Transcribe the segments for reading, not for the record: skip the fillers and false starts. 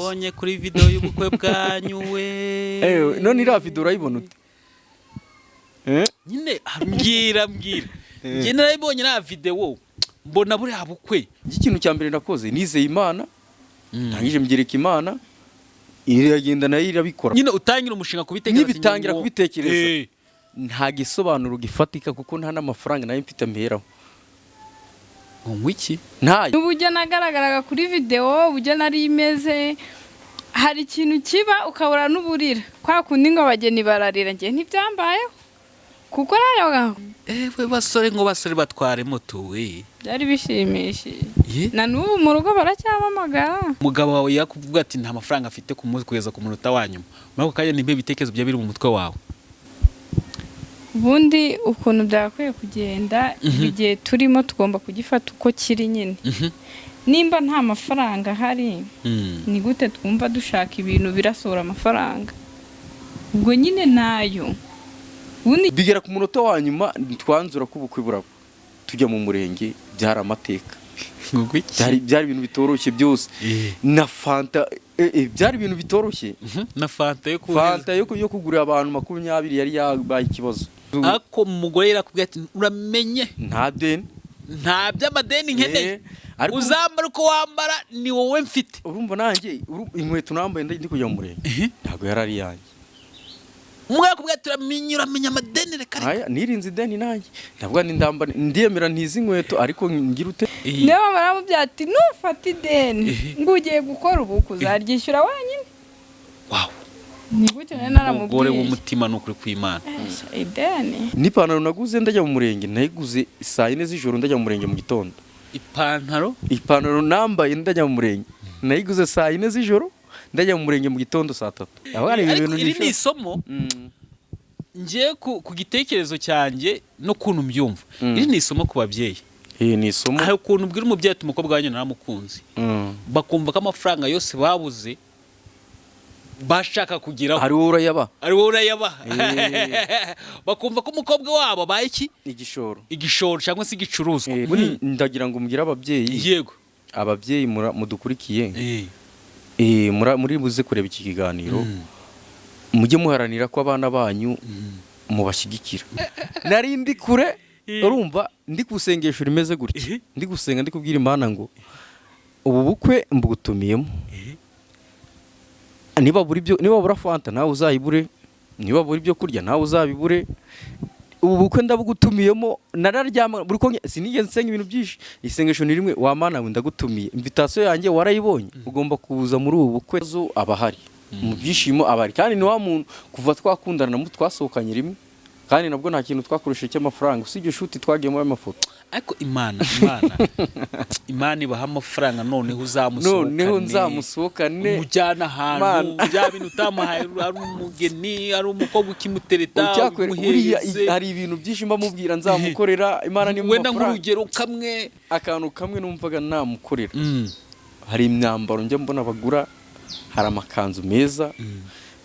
nabonye kuri video y'ubukwe bwanyu we. None ira video urayibona ute? Nyine mbwira. Nge narayibonye na video mbona buri habukwe. Ikintu cya mbere nakoze nizeye Imana. Ntangije mbyereka Imana. Iragenda nayo irabikora. Nyine utangira umushinga kubitekereza. Nibitangira kubitekereza. Nta gisobanuro gifatika kuko nta n'amafaranga nayo mfite mperaho. Wiki ntayo ubujya nagaragaraga kuri video ubujya nari imeze hari ikintu kiba ukabura n'uburira kwa kundi ngo abageni bararira ngiye ntibyambayeho kuko nayo basore batware moto we byari bishimishije na n'ubu mu rugo baracyamamagara umugabo wawe yakuvuga ati nta mafaranga afite kugeza ku munota wa nyuma muri ako kanya nimbe bitekerezo bya biri mu mutwe wawe ubundi ukuntu byakwiye kugenda igihe turimo tugomba kugifata uko kiri nyine nimba nta mafaranga hari ni gute twumva dushaka ibintu birasohora amafaranga ubwo nyine nayo bigera ku munota wa nyuma twanzura ko ubukwe burabo tujya mu murenge byari amateka byari ibintu bitoroshye byose na fanta byari ibintu bitoroshye na fanta yo kugurira abantu 20 yari yabaye ikibazo ako mugore yakubwiye ati uramenye nta deni nta by'amadeni nkeneye uzambara uko wambara ni wowe mfite urumva nanjye inkweto nambaye ndi kujya mu murenge ntago yarari yanjye umwe yakubwiye turamenya amadeni reka aya nirinze ideni nanjye ndavuga ni ndambara ndiyemera ntizi inkweto ariko ngira ute niyo baramubya ati nufata ideni ngo ugiye gukora ubukwe uzaryishyura wenyine wow ni gute naramubwiye umugore w'umutima n'ukuri kw'Imana ideni n'ipantaro naguze ndajya mu murenge nayiguze saa 4 z'ijoro ndajya mu murenge mu gitondo ipantaro nambaye ndajya mu murenge nayiguze saa 4 z'ijoro ndajya mu murenge mu gitondo saa 3 ariko iri ni isomo ngiye ku gitekerezo cyanjye no kuntu mbyumva iri ni isomo ku babyeyi ni isomo aho kuntu ubwira umubyeyi ati umukobwa wanjye naramukunze bakumva ko amafaranga yose babuze bashaka kugiraho ari wowe urayaba bakumva ko umukobwa wabo abaye iki igishoro cyangwa se igicuruzwa ndagira ngo mugire ababyeyi yego ababyeyi mudukurikiye muri buze kureba iki kiganiro mujye muharanira ko abana banyu mubashyigikira nari ndi kure urumva ndi kusengesho rimeze gutya ndi gusenga ndi kubwira Imana ngo ubu bukwe mbugutumiyemo niba bura fanta nawe uzayibure niba buri byo kurya nawe uzabibure ubu bukwe ndabugutumiyemo nararyama buri ko sinigeze nsenga ibintu byinshi isengesho ni rimwe wa Mana we ndagutumiye invitation yanjye warayibonye ugomba kuza muri ubu bukwe zo abahari mu byishimo abari kandi ni wa muntu kuva twakundana twasohokanye rimwe kandi nabwo nta kintu twakoresheje cy'amafaranga usibye shuti twagiyemo amafoto ariko Imana ibaha amafaranga noneho nzamusohokane umujyana ahantu bya bintu utamuhaye ari umugeni ari umukobwa ukimutereta hari ibintu byinshi mbamubwira nzamukorera Imana ni wenda nk'urugero kamwe akantu kamwe numvaga namukorera hari imyambaro njya mbona bagura hari amakanzu meza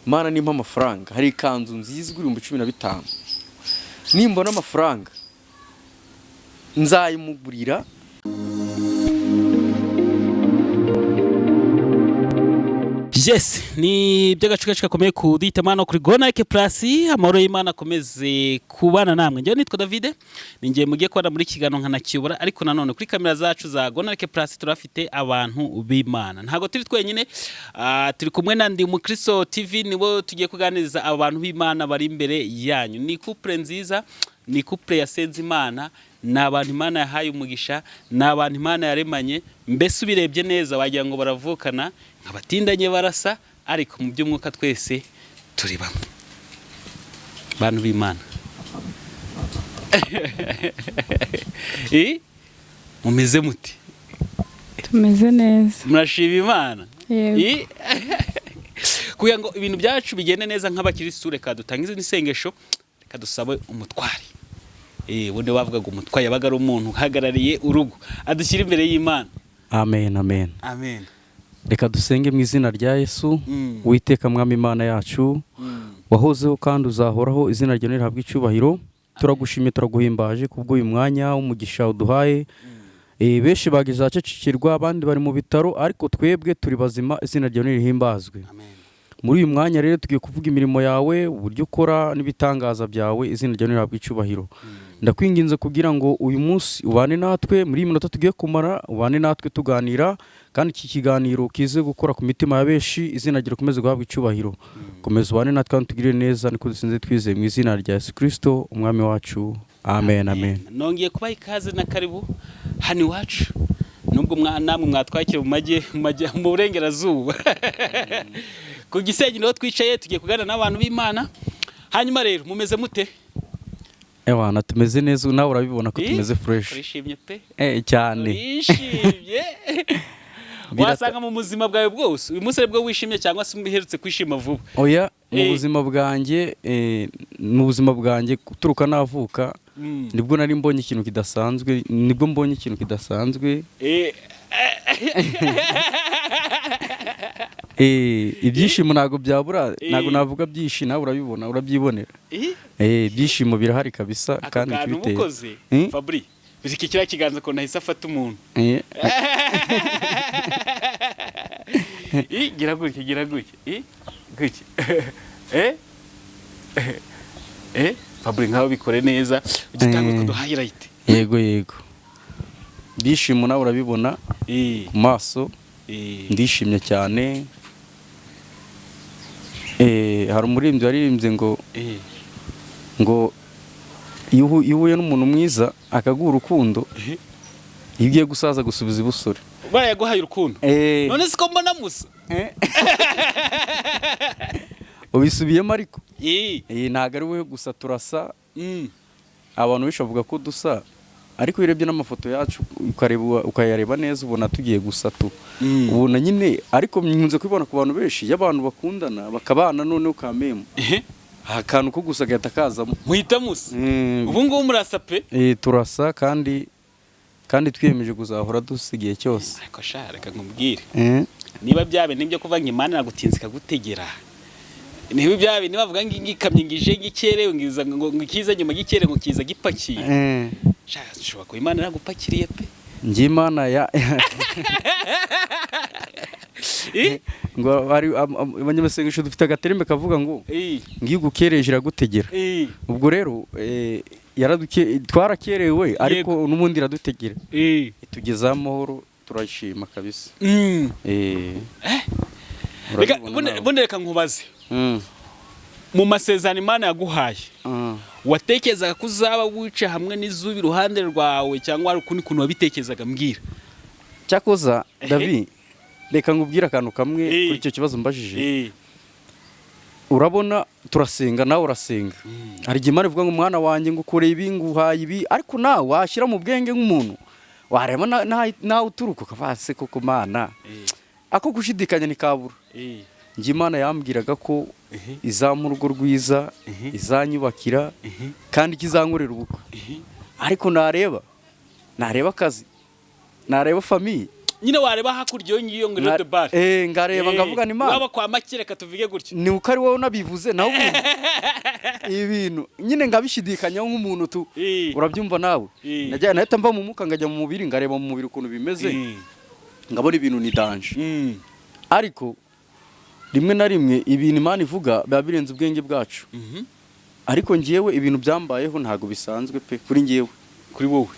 Imana nimpa amafaranga hari ikanzu nziza igura 15,000 nimbona amafaranga nzayimugurira yes ni by'agaciro gakomeye kudita Imana kuri Gonike Plus amahoro y'Imana akomeze kubana namwe njye nitwa David ningiye mugiye kubana muri kigano nkanakiyobora ariko nanone kuri kamera zacu za Gonike Plus turafite abantu b'Imana ntago turi twenyine turi kumwe na Ndi Umukristo TV nibo tugiye kuganiriza abantu b'Imana bari imbere yanyu ni couple nziza ni couple yasenze Imana n'abantu Imana yahaye umugisha n'abantu Imana yaremanye mbese ubirebye neza wagira ngo baravukana abatindanye barasa ariko mu by'umwuka twese turi bamwe bantu b'Imana mumeze muti tumeze neza murashima Imana kugira ngo ibintu byacu bigende neza nk'abakirisitu reka dutangize n'isengesho reka dusabe umutwari ubundi bavugaga umutwari yabaga ari umuntu uhagarariye urugo adushyira imbere y'Imana amen reka dusenge mu izina rya Yesu Uwiteka mwami Imana yacu wahozeho kandi uzahoraho izina ryawe rihabwe icyubahiro turagushimiye turaguhimbaje kubwo uyu mwanya w'umugisha uduhaye benshi bagize acecekirwa abandi bari mu bitaro ariko twebwe turi bazima izina ryawe nirihimbazwe. Muri uyu mwanya rero tugiye kuvuga imirimo yawe uburyo ukora n'ibitangaza byawe izina ryawe nirabwa icyubahiro. Ndakwinginze kugira ngo uyu munsi ubane natwe muri iyi minota tugiye kumara, ubane natwe tuganira kandi iki kiganiro kize gukora ku mitima ya benshi izina ryawe rikomeze guhabwa icyubahiro. Komeza ubane natwe kandi tugirire neza niko dusinze twizeye mu izina rya Yesu Kristo umwami wacu. Amen, amen. Nongeye kubaha ikaze na karibu hano iwacu nubwo namwe mwatwakira mu burengerazuba ku Gisenyi niho twicaye tugiye kuganira n'abantu b'Imana. Hanyuma rero mumeze mute? Ewana tumeze neza nawe urabibona ko tumeze fresh. Urishimye pe? Cyane. Urishimye. Wasanga mu buzima bwawe bwose uyu munsi bwo wishimye cyangwa se uherutse kwishima vuba? Oya mu buzima bwanjye turuka navuka nibwo nari mbonye ikintu kidasanzwe ibyishimo ntago byabura ntago navuga byinshi nawe urabibona urabyibonera ibyishimo birahari kabisa kandi biteye Fabri biziki kira kiganza ko nahise afata umuntu gira gutya gutya Fabri nkaho bikore neza ugitangwe kudu highlight. Yego byishimo nawe urabibona ku maso ndishimye cyane. Hari umuririmbyi waririmbye ngo iyo uhuye n'umuntu mwiza akaguha urukundo iyo ugiye gusaza gusubiza ibusore barayaguhaye urukundo none siko mbona musa ubisubiyemo ariko ntago ari wowe gusa turasa abantu benshi bavuga ko dusa ariko urebye n'amafoto yacu ukayareba neza ubona tugiye gusa ubona nyine ariko nkunze kubibona ku bantu benshi y'abantu bakundana bakabana none ukamemo akantu ko gusa gahita kazamo muhita musa ubu ngubu murasa pe turasa kandi twiyemeje kuzahora dusigiye cyose. Ariko sha reka nkubwire niba byabe nibyo kuva ngo Imana nagutinze kagutegera niba byabe niba bavuga ngo ikamye ngije ngikerewe ngiza ngo kiza nyuma gikere ngo kiza gipakiye sha shobora ko Imana nagupakiriye pe ngi Imana ya ngo ari abanyamasengesho dufite agaterembe kavuga ngo ngiye gukereje iragutegera ubwo rero twarakerewe ariko n'umundi iradutegera itugeza amahoro turashima kabisa. Reka nkubaze mu masezerano Imana yaguhaye watekerezaga ko uzaba wica hamwe n'izuba iruhande rwawe cyangwa ari ukundi kuntu wabitekerezaga mbwira? Cyakoza David reka nkubwire akantu kamwe kuri icyo kibazo mbajije. Urabona turasenga nawe urasenga hari igihe Imana ivuga ngo umwana wanjye ngo ukore ibi nguhaye ibi ariko nawe washyira mu bwenge nk'umuntu wareba nawe uturuka ukavase koko Mana ako gushidikanya nikabura. Ngi Imana yambwiraga ko izamura urugo rwiza izanyubakira kandi kizankorera ubukwe ariko nareba akazi nareba famille nyine wareba hakuryo ngiyo ngo de bar ngareba ngavuga ni Imana waba kwa makire katuvuge gutyo ni ukari wowe nabivuze nawe ibintu nyine ngabishidikanyaho nk'umuntu urabyumva nawe najya nahita mva mu muka ngajya mu mubiri ngareba mu mubiri ukuntu bimeze ngabona ibintu ni danger ariko rimwe na rimwe ibintu Imana ivuga biba birenze ubwenge bwacu ariko ngiyewe ibintu byambayeho ntago bisanzwe pe kuri ngiyewe kuri wowe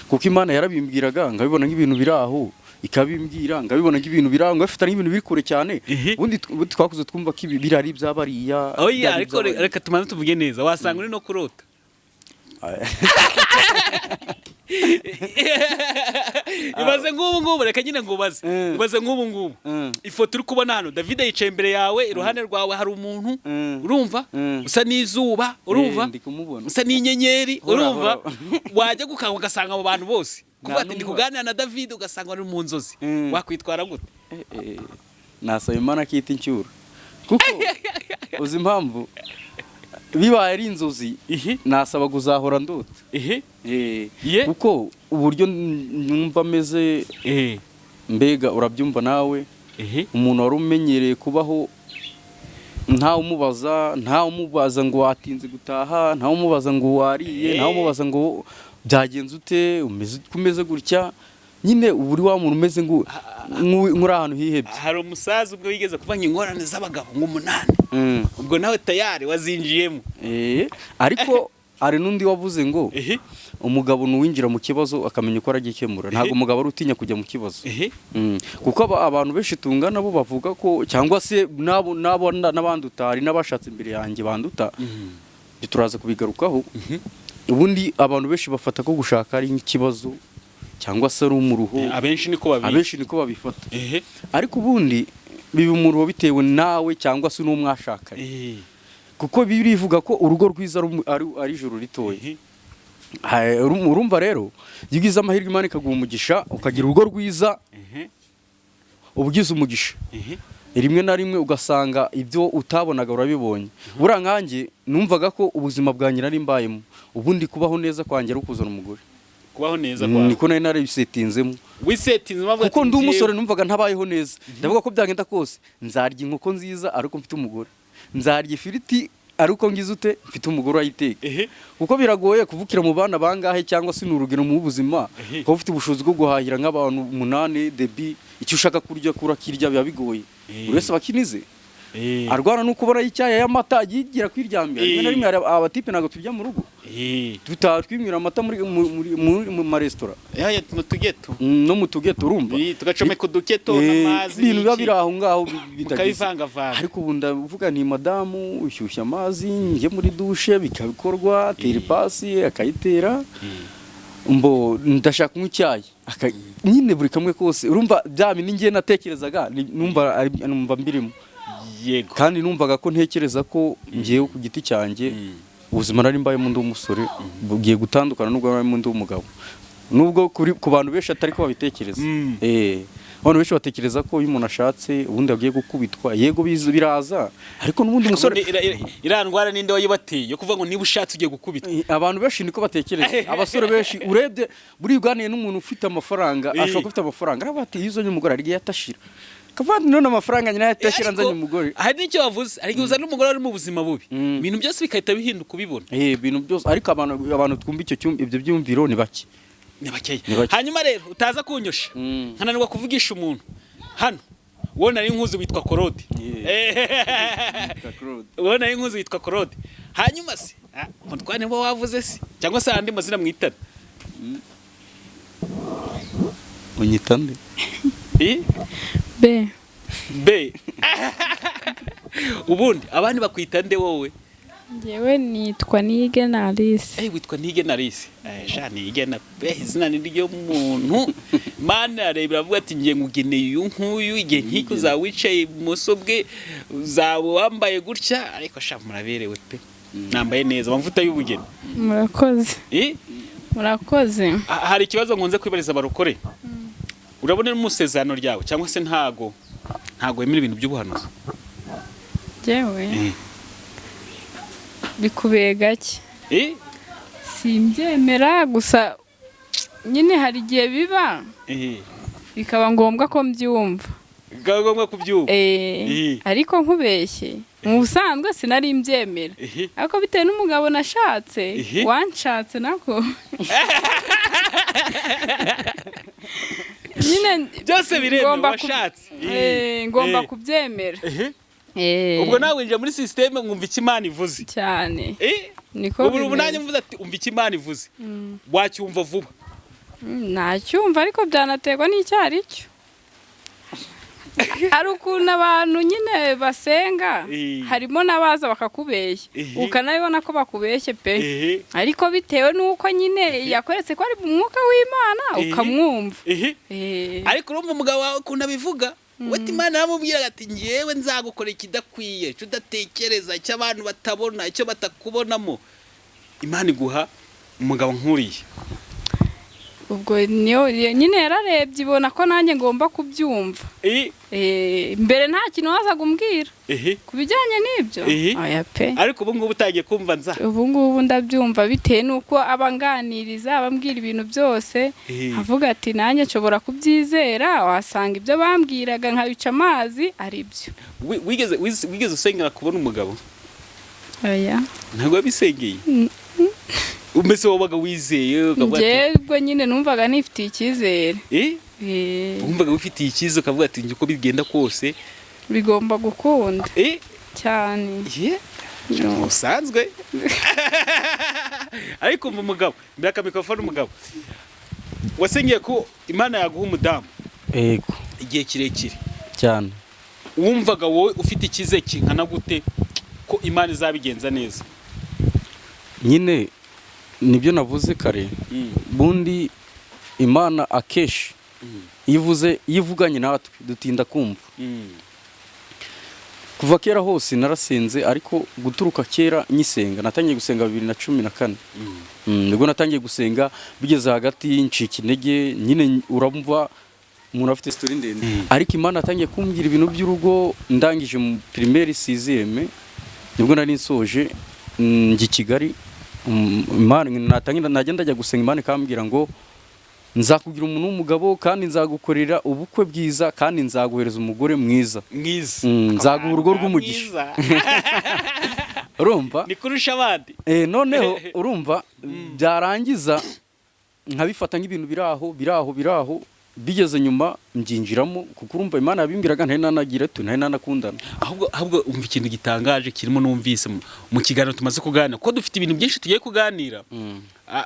kuko Imana yarabimbwiraga ngabibona nk'ibintu biri aho ikabimbwira ngabibona nk'ibintu biri aho ngafite n'ibintu biri kure cyane ubundi twakuze twumva ko birari byabariya. Oya ariko reka tumanze tuvuge neza wasanga uri no kurota ibaze ngubu reka nyine ngubaze ibaze ngubu ifoto uri kubona hano David yicaye imbere yawe iruhande rwawe hari umuntu urumva usa n'izuba urumva usa n'inyenyeri urumva wajya gukanguka ugasanga abo bantu bose kuvuga ati ndi kuganira na David ugasanga ari mu nzozi wakwitwara gute? Nasaba Imana akita incyura kuko uzi impamvu bibaye ari inzozi nasaba kuzahora ndota kuko uburyo numva meze mbega urabyumva nawe umuntu wari umenyereye kubaho ntawe umubaza ngo watinze gutaha ntawe umubaza ngo wariye ntawe umubaza ngo byagenze ute umeze gutya nyine uburi wa muntu umeze nk'uri ahantu hihebye. hari umusaza ubwo wigeze kuvanga ingorane z'abagabo ngo 8 ubwo nawe tayari wazinjiyemo. Ariko hari n'undi wavuze ngo umugabo nuwinjira mu kibazo akamenya uko aragikemura, ntabwo umugabo ari utinya kujya mu kibazo. Kuko abantu benshi tungana bo bavuga ko cyangwa se n'abandi utari n'abashatse imbere yanjye banduta, turaza kubigarukaho. Ubundi abantu benshi bafata ko gushaka ari ikibazo cyangwa se ari umuruho, abenshi niko babifata. Ariko ubundi biba umuruho bitewe nawe cyangwa se n'umwashakanye, kuko birivuga ko urugo rwiza ari ijuru ritoye. Urumva rero iyo ugize amahirwe Imana ikaguha umugisha ukagira urugo rwiza, ubugize umugisha, rimwe na rimwe ugasanga ibyo utabonaga urabibonye. Buriya nkanjye numvaga ko ubuzima bwanjye nari mbayemo, ubundi kubaho neza kwanjye ari ukuzana umugore. Kubaho neza kwawe niko nari narabisetinzemo, kuko ndi umusore numvaga ntabayeho neza. Ndavuga ko byagenda kose nzarya inkoko nziza ariko mfite umugore, nzarya ifiriti ariko ngize ute mfite umugore ayiteka. Kuko biragoye kuvukira mu bana bangahe cyangwa se n'urugero mu buzima ko ufite ubushobozi bwo guhahira nk'abantu 8 debi, icyo ushaka kurya kurakirya biba bigoye. Buri wese bakinize arwana nuko ubona icyayi y'amata yigira kwiryambira. Rimwe na rimwe abatipe ntago tujya mu rugo twimwira amata mu maresitora no mu tugeto, urumva tugacomeka uduketo n'amazi, ibintu biba biri aho ngaho bikabivangavanga. Ariko ubu ndavuga ni madamu ushyushya amazi njye muri dushe bikabikorwa, tera ipasi akayitera, ndashaka nk'icyayi nyine buri kamwe kose. Urumva bya bintu ngiye natekerezaga numva mbirimo. Yego, kandi numvaga ko ntekereza ko ngiye ku giti cyanjye ubuzima nari mbayemo ndi umusore bugiye gutandukana n'ubwo nari ndi umugabo, nubwo ku bantu benshi atari ko babitekereza. Abantu benshi batekereza ko iyo umuntu ashatse ubundi agiye gukubitwa. Yego biraza, ariko n'ubundi umusore irandwara ninde wayibateye yo kuvuga ngo niba ushatse ugiye gukubitwa. Abantu benshi niko batekereza. Abasore benshi urebye buri uganiye n'umuntu ufite amafaranga, ashobora gufite amafaranga aravuga ati yizo n'umugore ari yatashira kavandi none amafaranga nyina yatashira nzanye umugore. Hari n'icyo wavuze, ari guza n'umugore ari mu buzima bubi, ibintu byose bikahita bihinduka ubibona. Ibintu byose, ariko abantu twumva ibyo byumviro ni bake. Hanyuma rero utaza kunyosha nkananirwa kuvugisha umuntu hano, wowe nari nkuzi witwa Claude. Wowe nari nkuzi witwa Claude, hanyuma se mutwane bo wavuze se cyangwa se andi mazina mwitana? Unyitande B. Ubundi abandi bakwita nde wowe? Jewe nitwa Nigena Alice. Witwa Nigena Alice. Nigena izina ni ryo muntu. Mana areba avuga ati ngiye ngugeneye uyu nkuyu igihe nkiko zawicaye ibumoso bwe zabo wambaye gutya, ariko muraberewe pe, nambaye neza amavuta y'ubugeni. Murakoze. Murakoze. Hari ikibazo nkunze kwibariza barukore. Urabona n'umusezerano ryawe cyangwa se ntago wemera ibintu by'ubuhanuzi? Jewe bikubeye gake. Simbyemera, gusa nyine hari igihe biba bikaba ngombwa ko mbyumva. Ariko nkubeshye mu busanzwe sinari mbyemera, ariko bitewe n'umugabo nashatse wanshatse nako nyine byose biremewe washatse, ngomba kubyemera. Ubwo nawe winjira muri systeme ngumva ikimana ivuze cyane. Niko ubu nanjye mvuze ati umva ikimana ivuze, wacyumva vuba? Nacyumva, ariko byanaterwa n'icyari cyo. Hari ukuntu abantu nyine basenga, harimo n'abaza bakakubeshya ukanabibona ko bakubeshye pe, ariko bitewe n'uko nyine yakweretse ko ari mu mwuka w'Imana ukamwumva. Ariko urumva umugabo wawe ukuntu abivuga, wati Imana yamubwira ati ngewe nzagukora ikidakwiye, cyo udatekereza, icyo abantu batabona, icyo batakubonamo, Imana iguha umugabo nkuriye. Ubwo niyo nyine yararebye ibona ko nanjye ngomba kubyumva. Mbere nta kintu wazaga umbwira kubijyanye n'ibyo. Oya pe. Ariko ubu ngubu utagiye kumva nza. Ubu ngubu ndabyumva bitewe nuko abanganiriza abambwira ibintu byose, avuga ati nanjye nshobora kubyizera, wasanga ibyo bambwiraga nkabica amazi ari byo. Wigeze usengera kubona umugabo? Oya. Ntabwo wabisengeye? umese wabaga wizeye ukavuga ati njyewe nyine numvaga nifitiye icyizere wumvaga wifitiye icyizere ukavuga ati njye uko bigenda kose bigomba gukunda cyane usanzwe ariko umva umugabo mbere mikrofone umugabo wasengeye ko Imana yaguha umudamu yego igihe kirekire cyane. wumvaga wowe ufite icyizere kingana gute ko Imana izabigenza neza? Nyine nibyo navuze kare, bundi Imana akeshi ivuganye natwe dutinda kumva. Kuva kera hose narasenze, ariko guturuka kera nyisenga, natangiye gusenga 2014. Nibwo natangiye gusenga, bigeze hagati ncika intege, nyine urumva umuntu afite story ndende. Ariko Imana atangiye kumbwira ibintu by'urugo, ndangije mu primaire 6e, nibwo nari nsoje ngi Kigali. Imana nagenda njya gusenga, Imana ikambwira ngo nzakugira umuntu w'umugabo, kandi nzagukorera ubukwe bwiza, kandi nzaguhereza umugore mwiza. Nzaguha urugo rw'umugisha. Urumva? Ni kurusha abandi. Noneho urumva byarangiza nkabifata nk'ibintu biraho bigeze nyuma mbyinjiramo, kuko urumva Imana yabimbwiraga ntari nanagira ntari nanakundana. Ahubwo umva ikintu gitangaje kirimo numvise mu kiganiro tumaze kuganira, ko dufite ibintu byinshi tugiye kuganira.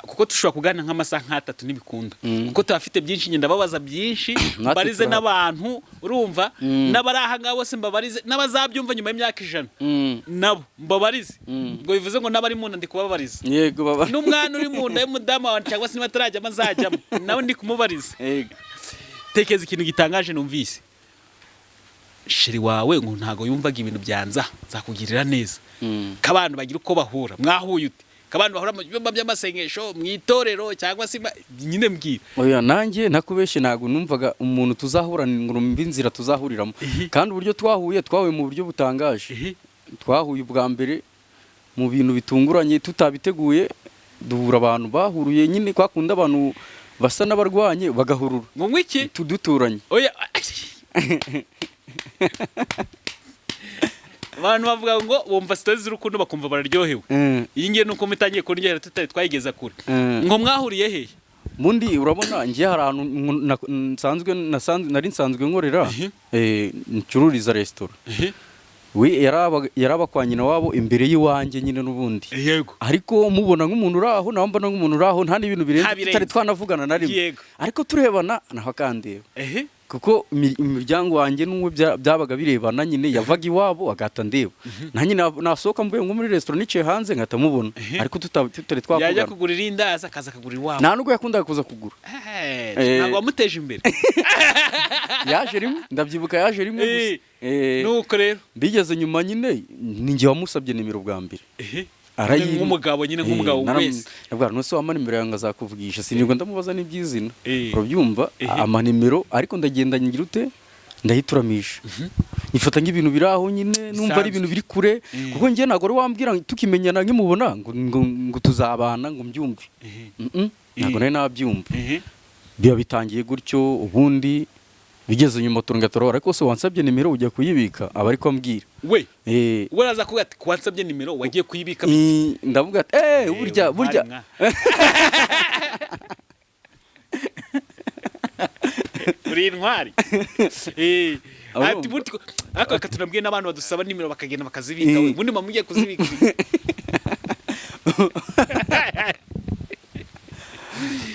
Kuko tushobora kuganira nk'amasaha nk'atatu n'ibikunda, kuko tubafite byinshi, ngenda babaza byinshi, mbarize n'abantu, urumva, n'abari aha ngaho bose mbabarize, n'abazabyumva nyuma y'imyaka 100 nabo mbabarize, ngo bivuze ngo n'abari mu nda ndi kubabariza. Yego baba, n'umwana uri mu nda y'umudamu wawe cyangwa se niba atarajyamo azajyamo nawe ndi kumubariza. Tekeza ikintu gitangaje numvise, sheri wawe ngo ntago yumvaga ibintu byanza zakugirira neza, kabantu bagira uko bahura, mwahuye ute? Kabantu bahura mu byumba by'amasengesho, mu itorero, cyangwa se nyine mbwira. Oya, nanjye nakubeshe ntago numvaga umuntu tuzahura ngo inzira tuzahuriramo, kandi uburyo twahuye mu buryo butangaje. Twahuye ubwa mbere mu bintu bitunguranye, tutabiteguye, duhura abantu bahuruye nyine kwakunda abantu basa n'abarwanye bagahurura. Ngo ngwiki tuduturanye. Oya, abantu bavuga ngo bumva stories z'urukundo bakumva bararyohewe. Iyi ngiye nuko mitangiye kuryohera tutari twayigeza kure. Ngo mwahuriye hehe? Mundi urabona ngiye hari ahantu nari nsanzwe nkorera, ncururiza restaurant. We yaraba kwa nyina wabo imbere y'iwanjye nyine n'ubundi. Yego. Ariko mubona nk'umuntu uraho, nambona nk'umuntu uraho, nta n'ibintu birenze tutari twanavugana na rimwe. Ariko turebana naho akandeba. Kuko imiryango wanjye n'umwe byabaga birebana, nyine yavaga iwabo agata ndeba. Nanjye nasohoka mvuye nko muri restaurant niciye hanze ngata mubona. Ariko tutari twavugana. Yajya kugurira indaza akaza kugurira iwabo. Nta nubwo yakundaga kuza kugura. Ntabwo wamuteje imbere. Yaje rimwe, ndabyibuka yaje rimwe gusa. Nuko rero bigeze nyuma nyine ninjye wamusabye nimero bwa mbere. Nk'umugabo nyine nk'umugabo wese. Nabwo nose wamana nimero yange azakuvugisha, sinirwa ndamubaza n'ibyizina. Urabyumva amanimero, ariko ndagenda ngira ute ndahituramisha. Nifata nk'ibintu biraho nyine, numva ari ibintu biri kure, kuko ngiye ntago ari wambwira tukimenyana nkimubona ngo tuzabana ngo mbyumve. Ntago nari nabyumva. Biba bitangiye gutyo, ubundi bigeze nyuma turungatora, ariko se wansabye nimero ujya kuyibika, aba ariko ambwira. We uraza kuvuga ati wansabye nimero wagiye kuyibika? Ndavuga ati burya uri intwari. Ati buryo ariko akatunabwiye n'abantu badusaba nimero bakagenda bakazibika, we ubundi mamugiye kuzibika.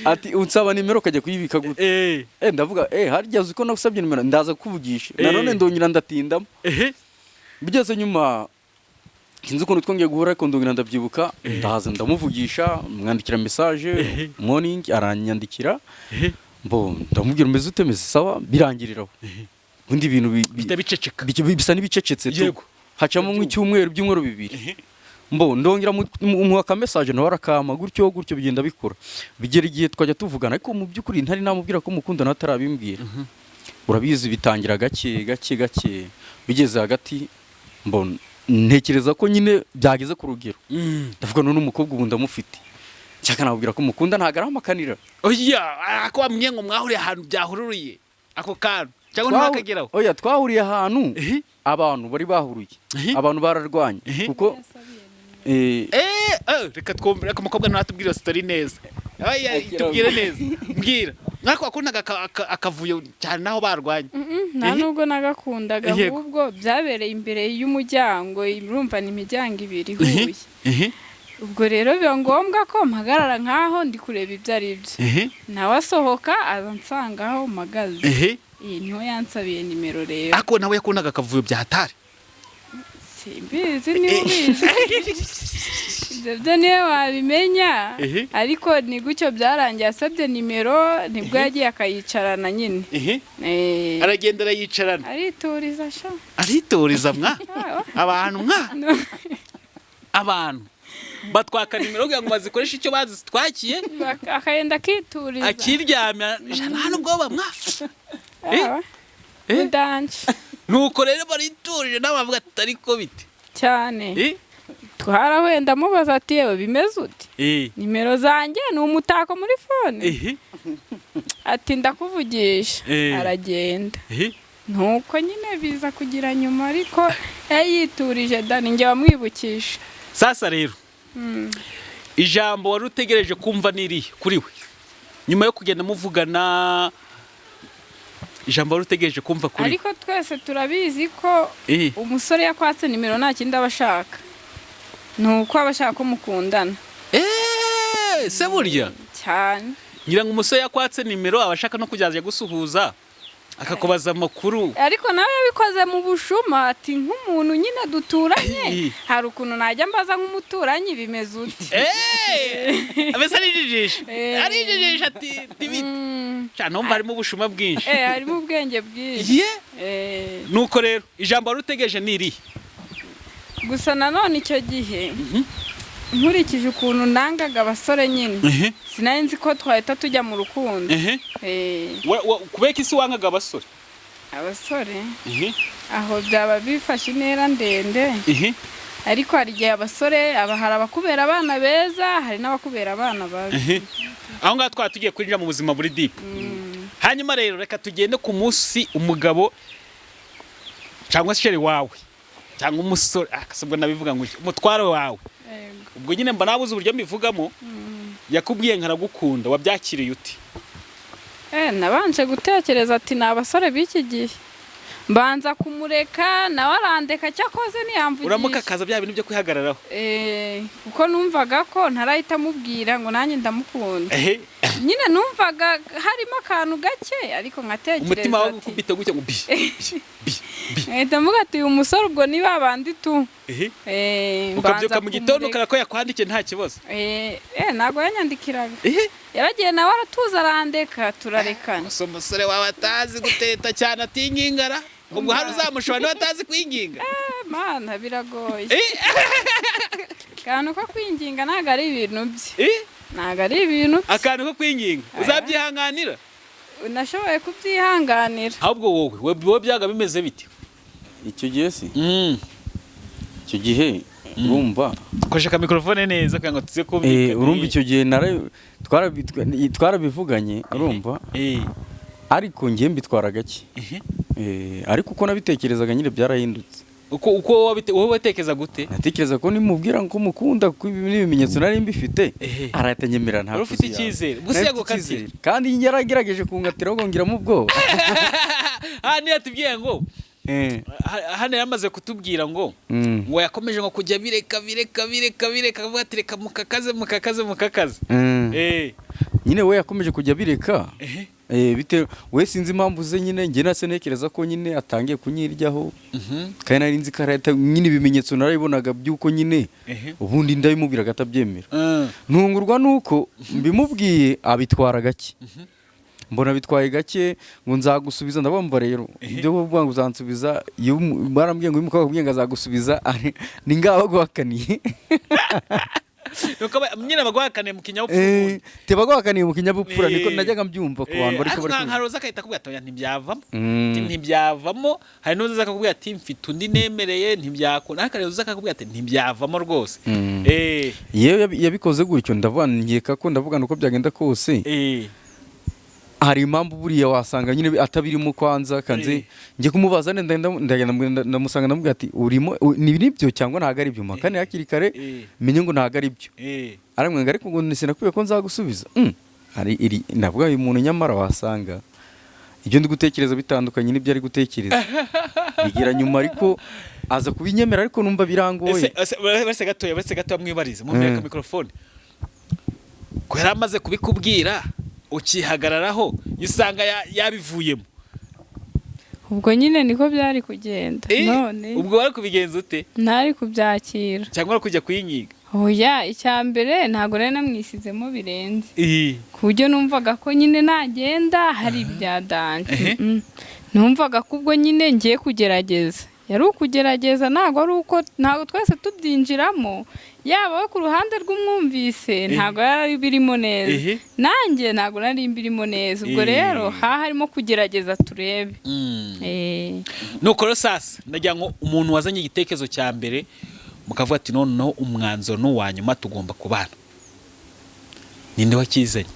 Ati unsaba nimero kajya kuyibika gute? Ndavuga harya uziko nakusabye nimero ndaza kuvugisha, nanone ndongera ndatinda. Bigeze nyuma kinzi ukuntu twongeye guhura, ariko ndongera ndabyibuka, ndahaza ndamuvugisha, mwandikira message morning, aranyandikira, ndamubwira umeze ute, meze sawa, birangiriraho. Ubundi ibintu bisa n'ibicecetse tu, hacamo nk'icyumweru by'umweru bibiri. Ndongera mu ka message nawe arakama gutyo bigenda bikora. Bigera igihe twajya tuvugana, ariko mu by'ukuri ntari namubwira ko mukundana atarabimbwira. Urabizi bitangira gake. Bigeze hagati ntekereza ko nyine byageze ku rugero. Ndavuga none umukobwa ubu ndamufite. Cyaka nabubwira ko mukunda ntago aramakanira. Oya, ako wamye ngo mwahuriye ahantu byahururiye ako kantu cyangwa ntakageraho. Oya, twahuriye ahantu abantu bari bahuruye, abantu bararwanye, kuko reka twumvire ko umukobwa ntatubwire story neza. Tubwire neza. Mbwira. Mwako wakundaga akavuyo cyane naho barwanye. Nta nubwo nagakundaga ahubwo byabereye imbere y'umuryango, urumva ni imiryango ibiri ihuye. Ubwo rero biba ngombwa ko mpagarara nkaho ndi kureba ibyo ari byo. Nawe asohoka aza nsangaho mpagaze. Niho yansabiye nimero rero. Ako nawe yakundaga akavuyo bya hatari. Simbizi niba ubizi. Ibyo niwe wabimenya. Ariko ni gutyo byarangiye asabye nimero nibwo yagiye akayicarana nyine. Aragenda arayicarana. Arituriza sha. Arituriza mwa. Abantu mwa. Abantu batwaka nimero kugira ngo bazikoreshe icyo bazitwakiye. Akayenda akituriza. Akiryamya nta n'ubwoba mwa. Udanje. Nuko rero bariturije n'abavuga ati ariko bite cyane. Twarahwenda mubaza ati yewe bimeze ute? Nimero zanjye ni umutako muri fone. Ati ndakuvugisha. Aragenda. Nuko nyine biza kugira nyuma ariko yayiturije Dani nge wamwibukisha. Sasa rero ijambo wari utegereje kumva nirihe kuri we nyuma yo kugenda muvugana, ijambo wari utegereje kumva kuri ariko twese turabizi ko umusore yakwatse nimero nta kindi abashaka, nuko abashaka ko mukundana. Se burya cyane ngira ngo umusore yakwatse nimero abashaka no kujyaje gusuhuza akakubaza amakuru, ariko nawe yabikoze mu bushuma ati nk'umuntu nyine duturanye hari ukuntu najya mbaza nk'umuturanyi bimeze ute. Abese arijijisha ati tibite cyane umva harimo ubushuma bwinshi. Harimo ubwenge bwinshi. Nuko rero ijambo wari utegereje nirihe? Gusa nanone icyo gihe nkurikije ukuntu nangaga abasore nyine sinari nzi ko twahita tujya mu rukundo. Kubeka isi wangaga abasore aho byaba bifashe intera ndende. Ariko hari igihe abasore hari abakubera abana beza hari n'abakubera abana babi. Aho ngaho twaba tugiye kwinjira mu buzima buri deep. Hanyuma rero reka tugende ku munsi umugabo cyangwa se sheri wawe cyangwa umusore akasabwa nabivuga ngo umutware wawe, ubwo nyine mba nabuze uburyo mbivugamo, yakubwiye nkaragukunda, wabyakiriye uti? Nabanje gutekereza ati ni abasore b'iki gihe, mbanza kumureka nawe arandeka cyakoze ntiyamvugisha. Uramuka kaza bya bintu byo kwihagararaho. Kuko numvaga ko ntarahita mubwira ngo nanjye ndamukunda. Nyine numvaga harimo akantu gake ariko nkatekereza umutima wawe ukubita gutya ngo bi. Ndamuga ati uyu musore ubwo ni babandi tu. Ukabyuka mu gitondo ko yakwandikiye nta kibazo. Ntago yanyandikiraga. Yaragiye nawe aratuza arandeka turarekana. Umusore wawe atazi guteta cyane atinyingara. Ubwo hari uzamushobora niba atazi kwinginga. Mana biragoye. Kantu ko kwinginga ntago ari ibintu bye. Ntago ari ibintu bye. Akantu ko kwinginga uzabyihanganira? Unashoboye kubyihanganira. Ahubwo wowe byaga bimeze bite? Icyo gihe si icyo gihe urumva koshaka mikrofone neza kugira ngo tuze kumvikana. Urumva icyo gihe twarabivuganye urumva. Ariko ngiye mbitwara gake. Ariko uko nabitekerezaga nyine byarahindutse. Uko wowe watekereza gute? Natekereza ko nimubwira ngo mukunda n'ibimenyetso nari mbifite aratanyemerera nta ufite icyizere. Gusa yago kati kandi yaragerageje kungatira ngo ngiramo ubwoba. Niyo tubwiye ngo hano yamaze kutubwira ngo yakomeje ngo kujya bireka akavuga ati reka mukakaze. Nyine we yakomeje kujya bireka. Bite we sinzi impamvu ze nyine nge nasenekereza ko nyine atangiye kunyiryaho. Kandi nari nzi karata nyine ibimenyetso narabibonaga byuko nyine ubundi ndabimubwira atabyemera. Ntungurwa nuko mbimubwiye abitwara gake. Mbona bitwaye gake ngo nzagusubiza, ndabamba rero ibyo kuvuga ngo uzansubiza barambwiye ngo umukobwa kubwiye ngo azagusubiza ni ngaba guhakaniye. Nuko nyine bagwakaniye mu kinyabupfura. Tebagwakaniye mu kinyabupfura niko najyaga mbyumva ku bantu bari kubara. Nkaroza akahita akubwira ati ntibyavamo. Ntibyavamo. Hari n'uza akakubwira ati mfite undi nemereye ntibyakunda. Ariko rero uza akakubwira ati ntibyavamo rwose. Yewe yabikoze gutyo ndavuga nkeka ko ndavuga nuko byagenda kose. hari impamvu buriya wasanga nyine atabirimo kwanza kanze njye kumubaza ndagenda ndamusanga ndamubwira ati urimo ni nibyo cyangwa ntago ari byo makane hakiri kare menye ngo ntago ari byo aramwenga ariko ngo sinakwiye ko nzagusubiza hari iri nabwo uyu muntu nyamara wasanga ibyo ndi gutekereza bitandukanye n'ibyo ari gutekereza bigira nyuma ariko aza kubinyemera ariko numva birangoye bese gato mwibarize mu mwereka microphone ko yaramaze kubikubwira ukihagararaho usanga yabivuyemo ubwo nyine niko byari kugenda none ubwo wari kubigenza ute ntari kubyakira cyangwa wari kujya kuyinyiga oya icyambere ntago nari namwisizemo birenze ku buryo numvaga ko nyine nagenda hari ibyadanje numvaga ko ubwo nyine ngiye kugerageza yari ukugerageza ntago twese tubyinjiramo yaba ku ruhande rw'umwumvise ntago yari birimo neza nanjye ntago nari birimo neza ubwo rero harimo kugerageza turebe nuko rero sasa ndagira ngo umuntu wazanye igitekerezo cya mbere mukavuga ati noneho umwanzuro n'uwa nyuma tugomba kubana ninde wakizanye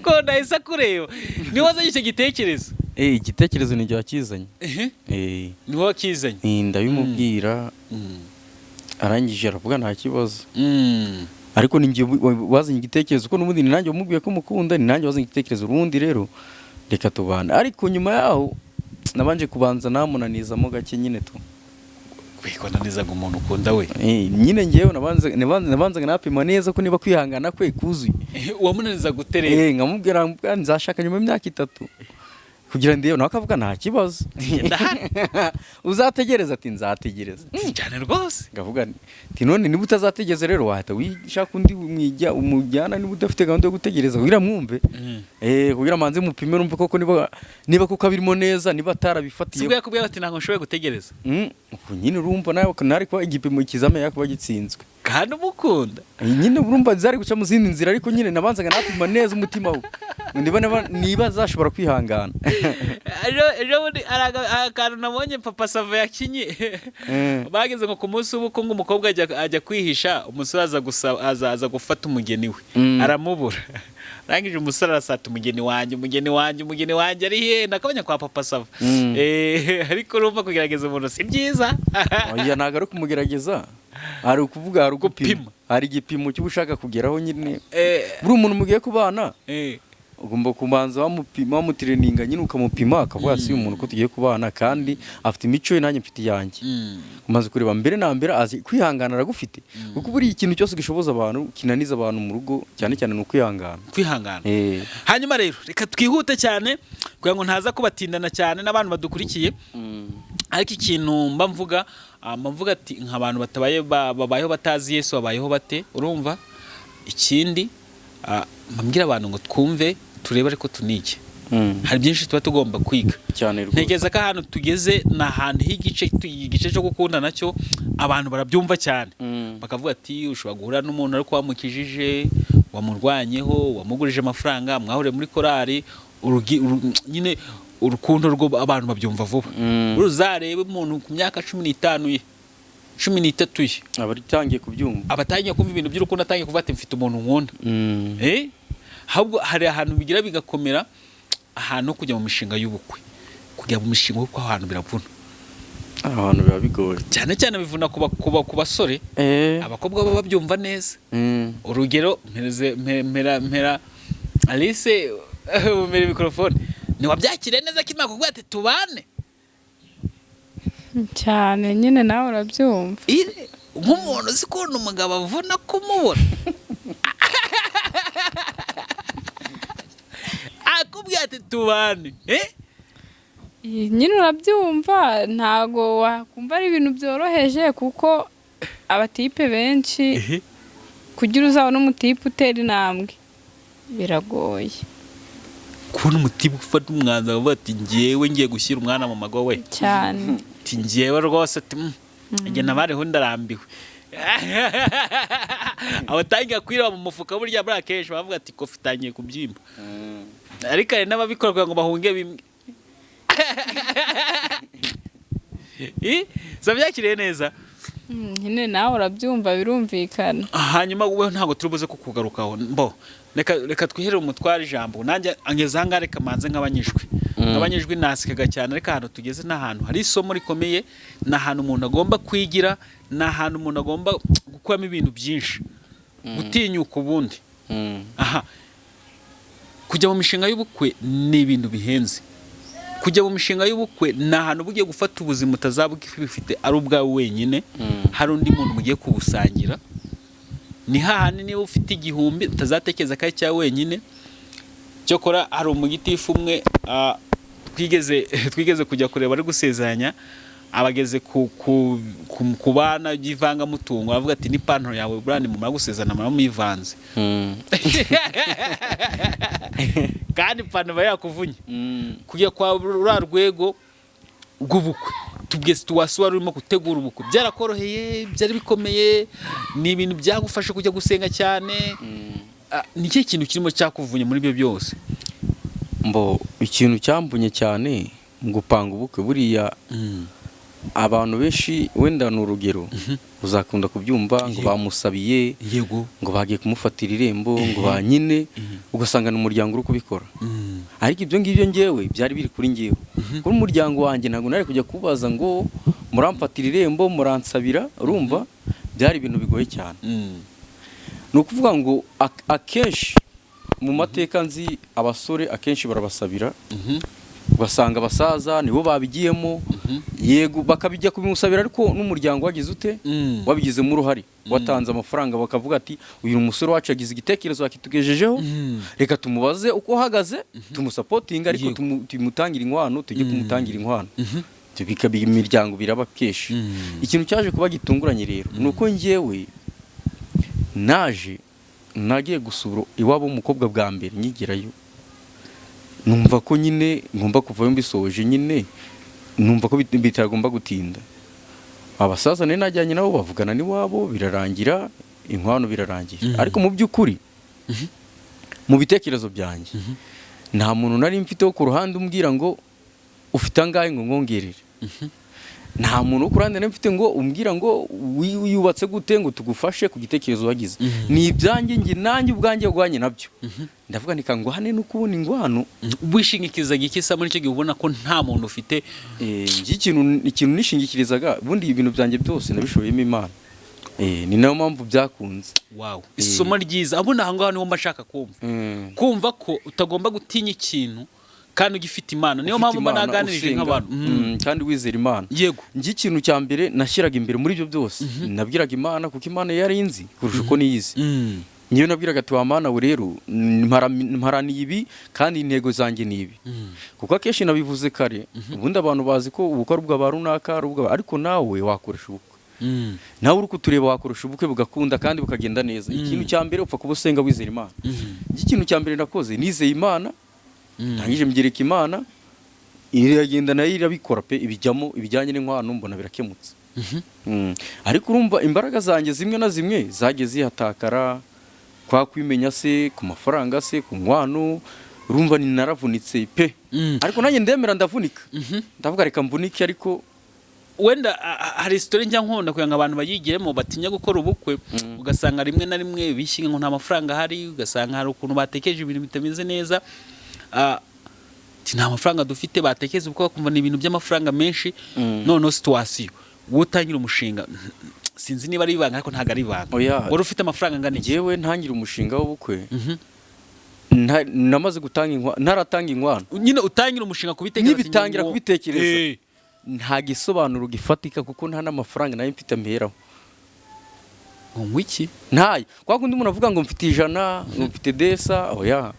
ko nahise kureba niwe wazanye icyo gitekerezo igitekerezo ni wakizanye niwe wakizanye ndabimubwira arangije aravuga nta kibazo ariko ni njye wazanye igitekerezo ko n'ubundi ni nanjye wamubwiye ko mukunda ni nanjye wazanye igitekerezo urundi rero reka tubane ariko nyuma yaho nabanje kubanza namunanizamo gake nyine tu kwikonanizaga umuntu ukunda we nyine ngewe nabanzaga napima neza ko niba kwihangana kwe kuzuye wamunaniza guterera nkamubwira nzashaka nyuma y'imyaka 3 kugira ndebe nawe akavuga nta kibazo uzategereza ati nzategereza cyane rwose ngavuga ati none niba utazategereza rero wahita wishaka undi umujyana niba udafite gahunda yo gutegereza kugira mwumve kugira manze mupime numve koko niba kuko abirimo neza niba atarabifatiye sibwo yakubwira ati ntabwo nshoboye gutegereza nyine urumva nawe nari kuba igipimo kizame yakuba gitsinzwe kandi umukunda nyine urumva zari guca mu zindi nzira ariko nyine nabanzaga napima neza umutima we niba zashobora kwihangana ejo akantu nabonye papa Sava yakinye bageze ngo ku munsi w'ubukwe ngo umukobwa ajya kwihisha umusore aza gufata umugeni we aramubura rangije umusore arasata umugeni wanjye ari he nakabanya kwa papa Sava ariko urumva kugerageza umuntu si byiza oya ntago ari kumugerageza hari ukuvuga hari ugupima hari igipimo cy'ubushaka kugeraho nyine buri umuntu mugiye kubana ugomba kubanza wamutireninga nyine ukamupima akavuga si umuntu ko tugiye kubana kandi afite imico ye nanjye mfite yanjye umaze kureba mbere na mbere azi kwihangana aragufite kuko buri ikintu cyose gishoboza abantu kinaniza abantu mu rugo cyane cyane no kwihangana hanyuma rero reka twihute cyane kugira ngo ntaza kubatindana cyane n'abantu badukurikiye ariko ikintu mba mvuga ati nk'abantu babayeho batazi Yesu babayeho bate urumva ikindi mbwira abantu ngo twumve turebe ariko tunike hari byinshi tuba tugomba kwiga ntekereza ko ahantu tugeze ni ahantu h'igice cyo gukunda nacyo abantu barabyumva cyane bakavuga ati ushobora guhura n'umuntu ariko wamukijije wamurwanyeho wamugurije amafaranga mwahuriye muri korari nyine urukundo rwo abantu babyumva vuba uruzarebe umuntu ku myaka 15 ye 13 ye abatangiye kubyumva abatangiye kumva ibintu by'urukundo atangiye kuvuga ati mfite umuntu nkunda ahubwo hari ahantu bigira bigakomera ahantu kujya mu mishinga y'ubukwe kujya mu mishinga y'ubukwe ahantu biravuna abantu biba bigoye cyane cyane bivuna ku basore abakobwa baba babyumva neza urugero mpera Alice umere microphone ni wabyakire neza kimaka kuvuga ati tubane cyane nyine nawe urabyumva nk'umuntu uzi ko umugabo avuna kumubona akubwira ati tubane nyine urabyumva ntago wakumva ari ibintu byoroheje kuko abatipe benshi kugira uzabona umutipe utera intambwe biragoye kubona umutipe ufata umwanzuro avuga ati ngewe ngiye gushyira umwana mu mago we cyane ati ngewe rwose ati njye nabariho ndarambiwe abatangiye kwireba mu mufuka burya buri akenshi bavuga ati kofi itangiye kubyimba ariko hari n'ababikora kugira ngo bahunge bimwe zabyakiriye neza nyine nawe urabyumva birumvikana. hanyuma wowe ntabwo turi buze kukugarukaho reka twihere umutware ijambo nanjye angeze ahangaha reka manze nk'abanyijwi nasikaga cyane ariko ahantu tugeze n'ahantu hari isomo rikomeye, ni ahantu umuntu agomba kwigira, ni ahantu umuntu agomba gukuramo ibintu byinshi, gutinyuka ubundi. aha kujya mu mishinga y'ubukwe ni ibintu bihenze. Kujya mu mishinga y'ubukwe ni ahantu bugiye gufata ubuzima utazaba bifite ari ubwawe wenyine, hari undi muntu mugiye kubusangira. Ni hahandi niba ufite 1000 utazatekereza ko ari cyawe wenyine. Cyokora hari umugitifu umwe twigeze kujya kureba ari gusezeranya, abageze ku bana by'ivanga mutungo, avuga ati ni pantaro yawe brand mumara gusezerana muramuyivanze. Kandi pantaro yakuvunye kujya kwa rwego rw'ubukwe. Tubwiye situation wari urimo gutegura ubukwe byarakoroheye, byari bikomeye, ni ibintu byagufasha kujya gusenga cyane. Ni cyo kintu kirimo cyakuvunye muri byo byose? Ikintu cyambunye cyane mu gupanga ubukwe buriya abantu benshi wenda ni urugero uzakunda kubyumva ngo bamusabiye, yego, ngo bagiye kumufatira irembo, ngo banyine, ugasanga ni umuryango uri kubikora. Ariko ibyo ngibyo ngewe byari biri kuri ngewe, kuri umuryango wanjye ntabwo nari kujya kubaza ngo muramfatira irembo muransabira. Urumva byari ibintu bigoye cyane. Ni ukuvuga ngo akenshi mu mateka nzi abasore akenshi barabasabira, ugasanga abasaza nibo babigiyemo, yego bakabijya kubimusabira, ariko n'umuryango wagize ute wabigizemo uruhare, watanze amafaranga, bakavuga ati uyu musore wacu yagize igitekerezo akitugejejeho, reka tumubaze uko uhagaze, tumusapotinga, ariko tumutangira inkwano, tujye kumutangira inkwano. Bikaba imiryango biraba keshi. Ikintu cyaje kuba gitunguranye rero nuko ngewe nagiye gusura iwabo umukobwa bwa mbere nyigirayo, numva ko nyine ngomba kuvayo mbisoje, nyine numva ko bitagomba gutinda. Abasaza nari najyanye nabo bavugana n'iwabo birarangira, inkwano birarangira. Ariko mu by'ukuri mu bitekerezo byanjye nta muntu nari mfiteho ku ruhande umbwira ngo ufite angahe ngo ngongerere. Nta muntu ku ruhande nari mfite ngo umbwira ngo wiyubatse gute ngo tugufashe ku gitekerezo wagize. Ni ibyanjye njye nanjye ubwanjye bwanye nabyo. Ndavuga nika ngo hane nuko ubona ingwano wishingikirizaga iki muri cyo gihe ubona ko nta muntu ufite. Ikintu nishingikirizaga bundi ibintu byanjye byose nabishoboyemo Imana. Ni nayo mpamvu byakunze. Wow, isomo ryiza. Abona ahangaha niho mbashaka kumva ko utagomba gutinya ikintu kandi ugifite Imana. Niyo mpamvu mbanaganirije nk'abantu kandi wizera Imana. Yego, ngi ikintu cya mbere nashyiraga imbere muri byo byose nabwiraga Imana, kuko Imana yari inzi kurusha uko niyizi. Niyo nabwiraga ati wa Mana we rero mparaniye ibi kandi intego zanjye ni ibi. Kuko akenshi nabivuze kare, ubundi abantu bazi ko ubukwe ari ubwa runaka, ariko nawe wakoresha ubukwe. Nawe uri kutureba wakoresha ubukwe bugakunda kandi bukagenda neza. Ikintu cya mbere upfa kubusenga wizera Imana. Ikintu cya mbere nakoze nizeye Imana, ntangije mbyereka Imana, iragenda nayo irabikora pe, ibijyamo ibijyanye n'inkwano mbona birakemutse. Ariko urumva imbaraga zanjye zimwe na zimwe zagiye zihatakara, kwa kwimenya se, ku mafaranga se, ku nkwano. Urumva ni naravunitse pe, ariko nanjye ndemera ndavunika. Ndavuga reka mvunike, ariko wenda hari story njya nkunda kugira ngo abantu bayigiremo batinya gukora ubukwe. Ugasanga rimwe na rimwe bishinga ngo nta mafaranga hari, ugasanga hari ukuntu batekeje ibintu bitameze neza. Nta mafaranga dufite, batekeza ubwo bakumva ni ibintu by'amafaranga menshi. None situation wotangira umushinga, sinzi niba ari ibanga ariko ntago ari ibanga. Wari ufite amafaranga ngana iki? Yewe ntangira umushinga w'ubukwe namaze gutanga naratanga inkwano. Nyine utangira umushinga kubitekereza, nibitangira kubitekereza nta gisobanuro gifatika, kuko nta n'amafaranga nayo mfite mberaho. Ngwiki ntaye kwa kundi umuntu avuga ngo mfite 100 ngo mfite desa oya.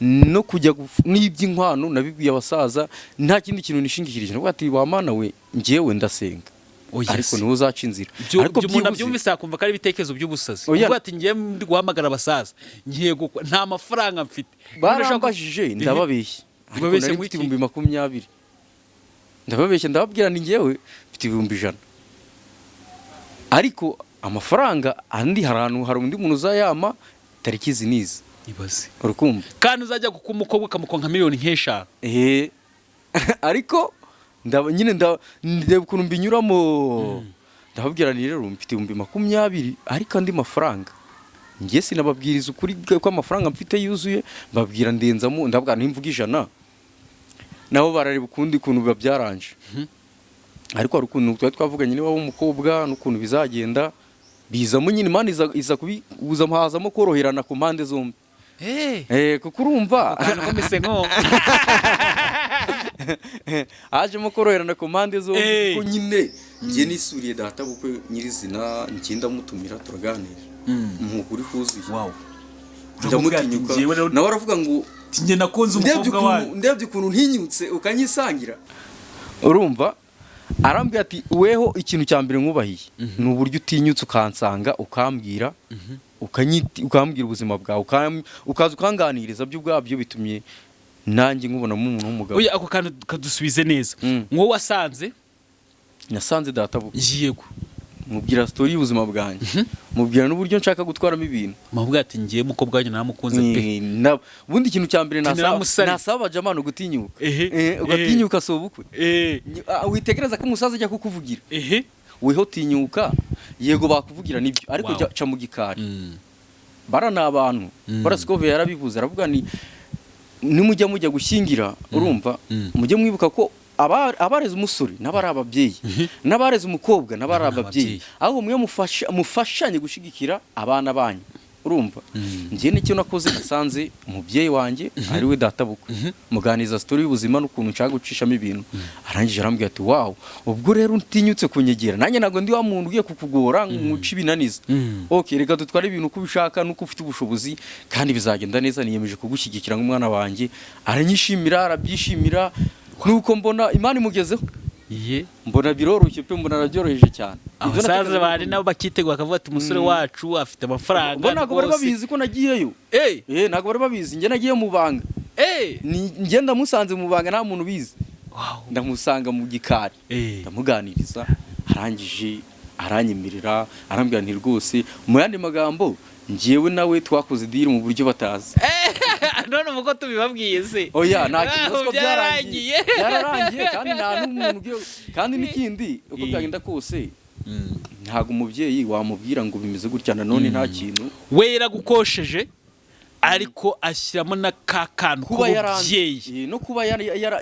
No kujya n'iby'inkwano nabibwiye abasaza, nta kindi kintu nishingikirije. Ngo ati wa Mana we ngewe ndasenga, ariko niwe uzaca inzira. Ariko umuntu abyumvise akumva ko ari ibitekerezo by'ubusazi. Ngo ati ngiye ndi guhamagara abasaza, ngiye nta mafaranga mfite. Barambajije ndababeshye, ariko nari mfite 20,000. Ndababeshye ndababwira ni ngewe mfite 100,000. Ariko amafaranga andi hari undi muntu uzayama tariki zinizi ibaze, urukumva, kandi uzajya kukumukobwa kamukonka miliyoni nk'eshanu. Ariko nyine ndeba ukuntu mbinyuramo. ndababwira ni rero mfite 20,000 ariko andi mafaranga njye sinababwiriza ukuri ko amafaranga mfite yuzuye, mbabwira ndenzamo, ndabwira nimvuga 100 nabo barareba ukundi kuntu biba byaranje. Ariko hari ukuntu twari twavuganye niba w'umukobwa n'ukuntu bizagenda bizamo nyine Imana iza kubibuza hazamo koroherana ku mpande zombi. Kuko urumva komese nko hajemo koroherana ku mpande zombi kuko nyine njye nisuriye data bukwe nyirizina nkinda mutumira turaganira umuguri kuzuye. Ndamutinyuka nawe aravuga ngo njye nakunze umukobwa wawe, ndebye ukuntu ntinyutse ukanyisangira. Urumva arambwira ati weho ikintu cya mbere nkubahiye ni uburyo utinyutse ukansanga ukambwira ukambwira ubuzima bwawe ukaza ukanganiriza byo ubwabyo bitumye nanjye nkubonamo umuntu w'umugabo. Oya ako kantu kadusubize neza. Mwo wasanze nasanze data buko yego mubwira story y'ubuzima bwanjye mubwira n'uburyo nshaka gutwaramo ibintu mubwira ati ngiye mukobwa wanjye naramukunze pe. Ubundi ikintu cya mbere nasaba jamano gutinyuka ugatinyuka so bukwe witegereza ko umusaza ajya kukuvugira weho tinyuka yego bakuvugira nibyo ariko ca mu gikari barana abantu barasikove yarabivuze aravuga ni nimujya gushyingira urumva mujye mwibuka ko abareze umusore n'abari ababyeyi n'abareze umukobwa n'abari ababyeyi aho mwe mufashanye gushigikira abana banyu. Urumva njye nicyo nakoze nasanze umubyeyi wanjye ari we data bukwe muganiza story y'ubuzima n'ukuntu nshaka gucishamo ibintu arangije arambwira ati wow ubwo rero utinyutse kunyegera nanjye nago ndi wa muntu ugiye kukugora nguci binaniza. Okay reka dutware ibintu uko ubishaka nuko ufite ubushobozi kandi bizagenda neza, niyemeje kugushyigikira nk'umwana wanjye. Aranyishimira arabyishimira nuko mbona Imana imugezeho mbona biroroshye pe mbona arabyoroheje cyane. Abasaza bari nabo bakitegwa akavuga ati umusore wacu afite amafaranga. Mbona ntabwo bari babizi ko nagiyeyo. Ntabwo bari babizi njye nagiye mu banga. Njye ndamusanze mu banga nta muntu bizi. Ndamusanga mu gikari ndamuganiriza arangije aranyemerera arambwira nti rwose mu yandi magambo njyewe nawe twakoze deal mu buryo batazi. None muko tubibabwiye se oya nta kibazo byararangiye kandi nta n'umuntu kandi n'ikindi uko byagenda kose ntago umubyeyi wamubwira ngo bimeze gutya none nta kintu wera gukosheje ariko ashyiramo na kakantu k'ububyeyi no kuba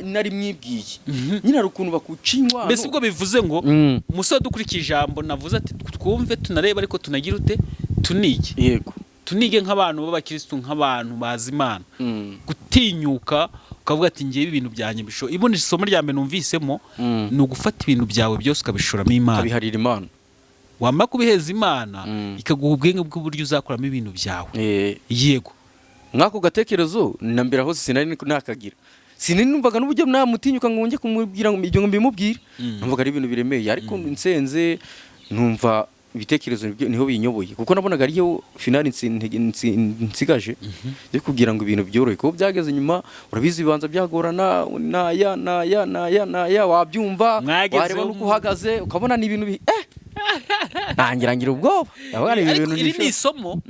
nari mwibwiye nyine ari ukuntu bakucinywa. Mbese ubwo bivuze ngo umusore dukurikije ijambo navuze ati twumve tunareba ariko tunagira ute tunige. Yego tunige nk'abantu b'abakristo nk'abantu bazi Imana gutinyuka ukavuga ati ngiye ibintu byanjye bisho. Ibundi isomo rya mbere numvisemo ni ugufata ibintu byawe byose ukabishoramo Imana kabiharira Imana wamara kubiheza Imana ikaguha ubwenge bw'uburyo uzakoramo ibintu byawe. Yego mwako gatekerezo nambira hose sinari nakagira sinumvaga n'uburyo namutinyuka ngo nge kumubwira ngo ibyo mbimubwire numvaga ari ibintu biremeye ariko nsenze numva ibitekerezo niho binyoboye kuko nabonaga ariyo finali nsigaje yo kugira ngo ibintu byorohe ko byageze nyuma urabizi bibanza byagorana naya wabyumva wareba nuko uhagaze ukabona ni ibintu ngira ubwoba ariko iri ni isomo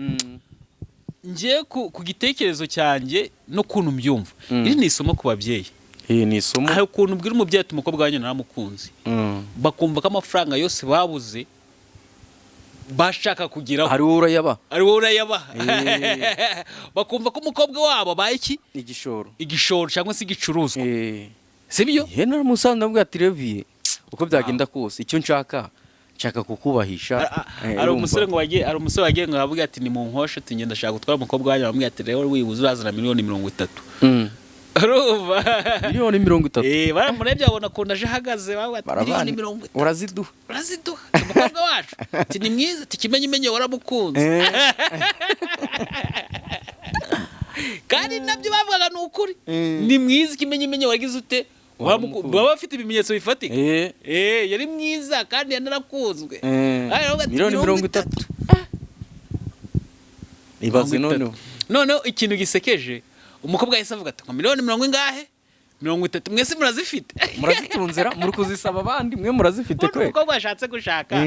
ngiye ku gitekerezo cyanjye no kuntu mbyumva iri ni isomo ku babyeyi. Ni isomo aho kuntu ubwira umubyeyi ati umukobwa wanjye naramukunze bakumva ko amafaranga yose babuze bashaka kugiraho ari wowe urayaba bakumva ko umukobwa wabo abaye iki igishoro cyangwa se igicuruzwa sibyo. Naramusanze nabwo ati Levi uko byagenda kose icyo nshaka kukubahisha. Ari umusore wagiye ngo avuga ati ni mu nkoshe tugenda ndashaka gutwara umukobwa wanjye bamwe ati rero wibuze urazana 30,000. Arumva 30,000 baramurebye abona ko ndaje hagaze bavuga ati 30,000 uraziduha umukobwa wacu ati ni mwiza ati kimenye waramukunze kandi nabyo bavugaga ni ukuri ni mwiza kimenye wagize ute baba bafite ibimenyetso bifatika yari mwiza kandi yanarakunzwe 30,000 ibaze noneho ikintu gisekeje umukobwa yahise avuga ati 30,000 ingahe 30 mwese murazifite murazitunzera muri kuzisaba abandi mwe murazifite kwe umukobwa yashatse gushaka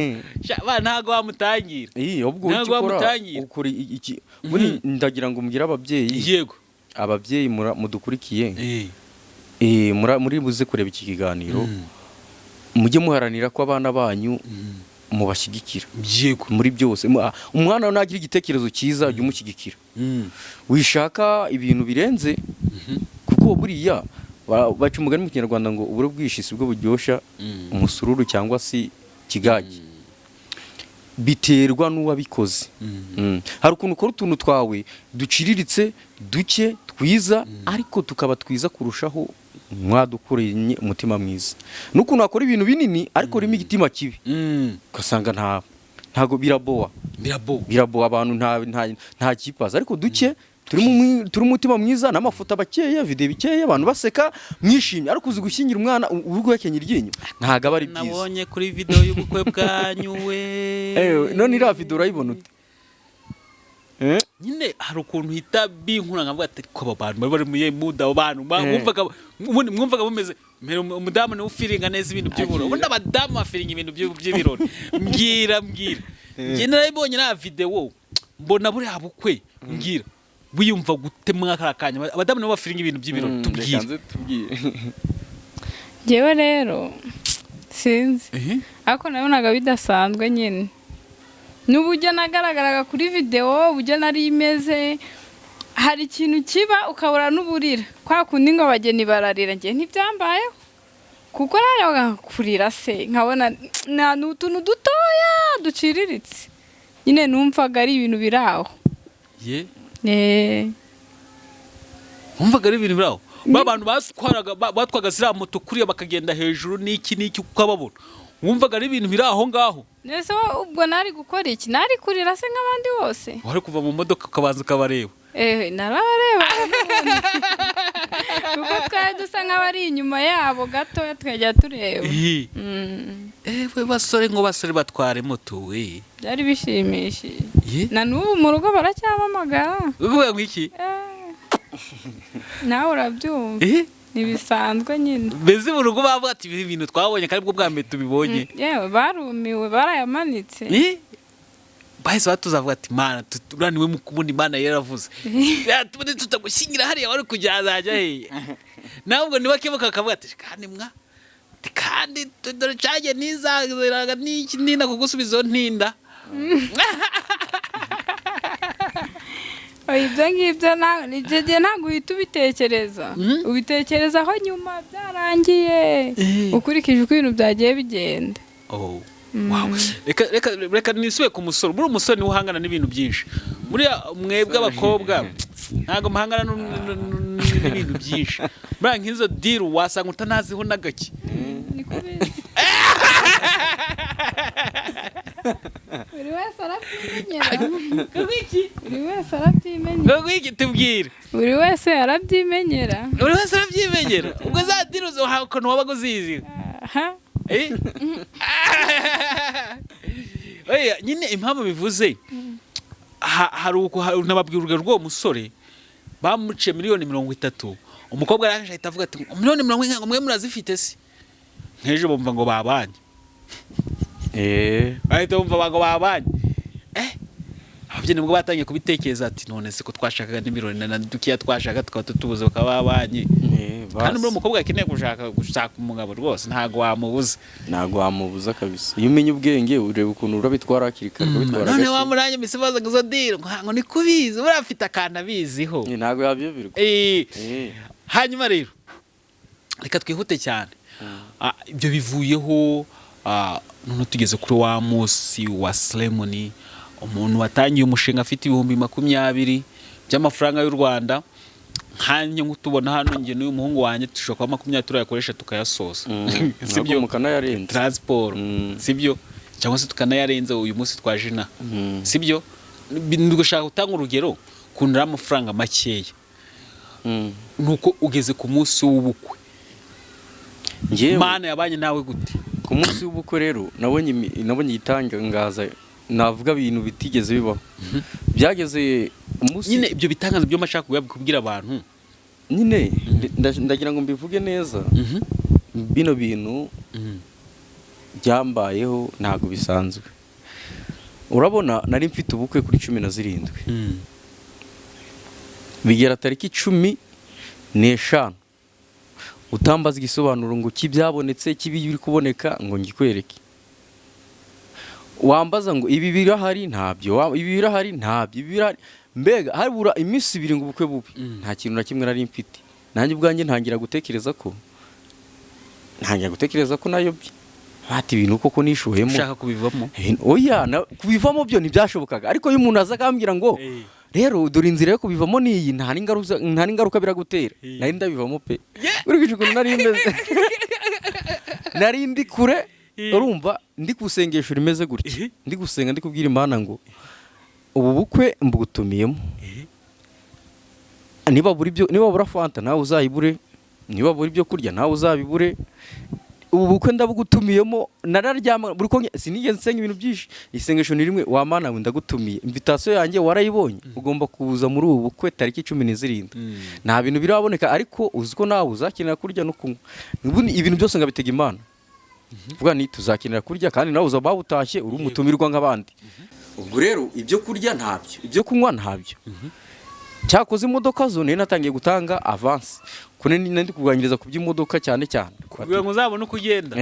ntago wamutangira ubwo ukuri iki ndagira ngo mbwira ababyeyi yego ababyeyi mudukurikiye muri buze kureba iki kiganiro mujye muharanira ko abana banyu mubashyigikira yego muri byose. Umwana nagira igitekerezo cyiza ujye umushyigikira, wishaka ibintu birenze kuko buriya baca umugani mu Kinyarwanda ngo uburo bwinshi si bwo buryoshya umusururu cyangwa se ikigage, biterwa n'uwabikoze. Hari ukuntu ukora utuntu twawe duciriritse duke twiza ariko tukaba twiza kurushaho mwadukoreye umutima mwiza, n'ukuntu wakora ibintu binini ariko ririmo igitima kibi ugasanga ntago biraboa abantu nta kipaza, ariko duke turi umutima mwiza n'amafoto bakeya video bikeya abantu baseka mwishimye, ariko uzi gushyingira umwana urugo yakenyera iryinyo ntago aba ari byiza. Nabonye kuri video y'ubukwe bwanyu we none iriya video urayibona ute? Nyine hari ukuntu hita binkura nkavuga ati ko aba bantu bari mu muda abantu mwumvaga bumeze umudamu ni ufiringa neza ibintu by'ibirori, ubundi abadamu bafiringa ibintu by'ibirori. mbwira njye narayibonye na video mbona buri habukwe mbwira wiyumva gute mwakakanya abadamu nabo bafiringa ibintu by'ibirori tubwire. Jewe rero sinzi ariko nabonaga bidasanzwe nyine n'uburyo nagaragaraga kuri video, uburyo nari imeze, hari ikintu kiba ukabura n'uburira kwa kundi ngo abageni bararira, njye ntibyambayeho kuko nayo kurira se nkabona ni utuntu dutoya duciriritse nyine numvaga ari ibintu biraho. Wumvaga ari ibintu biraho babantu batwaga ziriya moto kuriya bakagenda hejuru n'iki ukababona, wumvaga ari ibintu biraho ngaho. Nese ubwo nari gukora iki? Nari kurira se nk'abandi bose? Wari kuva mu modoka ukabanza ukabareba? Narabareba kuko twari dusa nk'abari inyuma yabo gato twajya tureba. We basore batware moto we byari bishimishije. Na n'ubu mu rugo baracyamamagara. Uvuga ngiki? Nawe urabyumva. Nibisanzwe nyine. Beze mu rugo bavuga ati ibi bintu twabonye kandi bwo bwa mbere tubibonye. Yewe barumiwe barayamanitse. Bahise batuzavuga ati mana turaniwe mu kubundi mana yaravuze. Tubundi tutagushingira hariya wari kujyazajya he. Nabwo niba kebuka akavuga ati kandi dore cyaje nizagiraga n'iki nina kugusubizo ntinda. Ibyo ngibyo nijye ntabwo uhita ubitekereza ubitekerezaho nyuma byarangiye ukurikije uko ibintu byagiye bigenda. Reka nisube ku musoro. Muri umusoro niwe uhangana n'ibintu byinshi, muri mwebwe abakobwa ntabwo muhangana n'ibintu byinshi. Buriya nk'izo deal wasanga utanaziho na gake. Buri wese arabyimenyera. Buri wese arabyimenyera. Tubwire. Buri wese arabyimenyera. Buri wese arabyimenyera. Ubwo za deal zo hakono wabago zizi. Nyine impamvu bivuze hari nababwirwa rwo musore bamuciye miliyoni 30, umukobwa araje ahita avuga ati miliyoni 40 ngo mwe murazifite se nkeje bumva ngo babanye. Bahita bumva ngo babanye. Ababyeyi nibwo batangiye kubitekereza ati none se ko twashakaga n'imiliyoni na dukiya twashaka tukaba tutubuze bakababanye. Kandi muri umukobwa akeneye gushaka umugabo rwose ntago wamubuza kabisa. Iyo umenye ubwenge ureba ukuntu urabitwara hakiri kare ubitwara. None wamuranye misibaza ngo zo deal ngo ni kubizi urafite akana biziho. Ntago yabyobirwa. Hanyuma rero reka twihute cyane. Ibyo bivuyeho none tugeze kuri wa munsi wa ceremony, umuntu watangiye umushinga afite 20,000 by'amafaranga y'u Rwanda. Hanye ngutubona hano nge n'uyu muhungu wanjye tushobora kwa 20 turayakoresha tukayasoza. Sibyo mukanayarenza transport. Sibyo cyangwa se tukanayarenza uyu munsi twajina. Sibyo ndigushaka gutanga urugero kunira amafaranga makeya. Nuko ugeze ku munsi w'ubukwe. Mana yabanye nawe gute? Ku munsi w'ubukwe rero nabonye itangaza navuga ibintu bitigeze bibaho. Byageze umunsi nyine ibyo bitangaza byo mashaka kubwira abantu nyine ndagira ngo mbivuge neza. Bino bintu byambayeho ntago bisanzwe. Urabona nari mfite ubukwe kuri 17 bigera tariki 15 utambaza igisobanuro ngo kibyabonetse kibi biri kuboneka ngo ngikwereke. wambaza ngo ibi birahari ntabyo, ibi birahari ntabyo, ibi birahari, mbega habura iminsi 2 ngo ubukwe bubi, nta kintu na kimwe nari mfite. Nanjye ubwanjye ntangira gutekereza ko nayobye, hati ibintu koko nishuhemo, ushaka kubivamo. Oya, kubivamo byo ntibyashobokaga, ariko iyo umuntu aza akambwira ngo rero dore inzira yo kubivamo niyi, nta n'ingaruka biragutera, nari ndabivamo pe. Urigije ukuntu nari meze, nari ndi kure, urumva ndi kusengesho rimeze gutya, ndi gusenga ndi kubwira Imana ngo ubu bukwe mbugutumiyemo, niba bura fanta nawe uzayibure, niba buri byo kurya nawe uzabibure, ubu bukwe ndabugutumiyemo. Nararyama buri konye sinigeze nsenga ibintu byinshi, isengesho ni rimwe, wa Mana we ndagutumiye, invitation yanjye warayibonye, ugomba kuza muri ubu bukwe tariki 17. Nta bintu biraboneka, ariko uziko nawe uzakenera kurya no kunywa, ibintu byose ngabitega Imana. Vuga ni tuzakenera kurya, kandi nawe uzaba utashye uri umutumirwa nk'abandi. Ubwo rero ibyo kurya ntabyo, ibyo kunywa ntabyo. Cyakoze imodoka zo natangiye gutanga avance, kone ndi kuganyiriza ku by'imodoka cyane kugira ngo uzabone uko ugenda.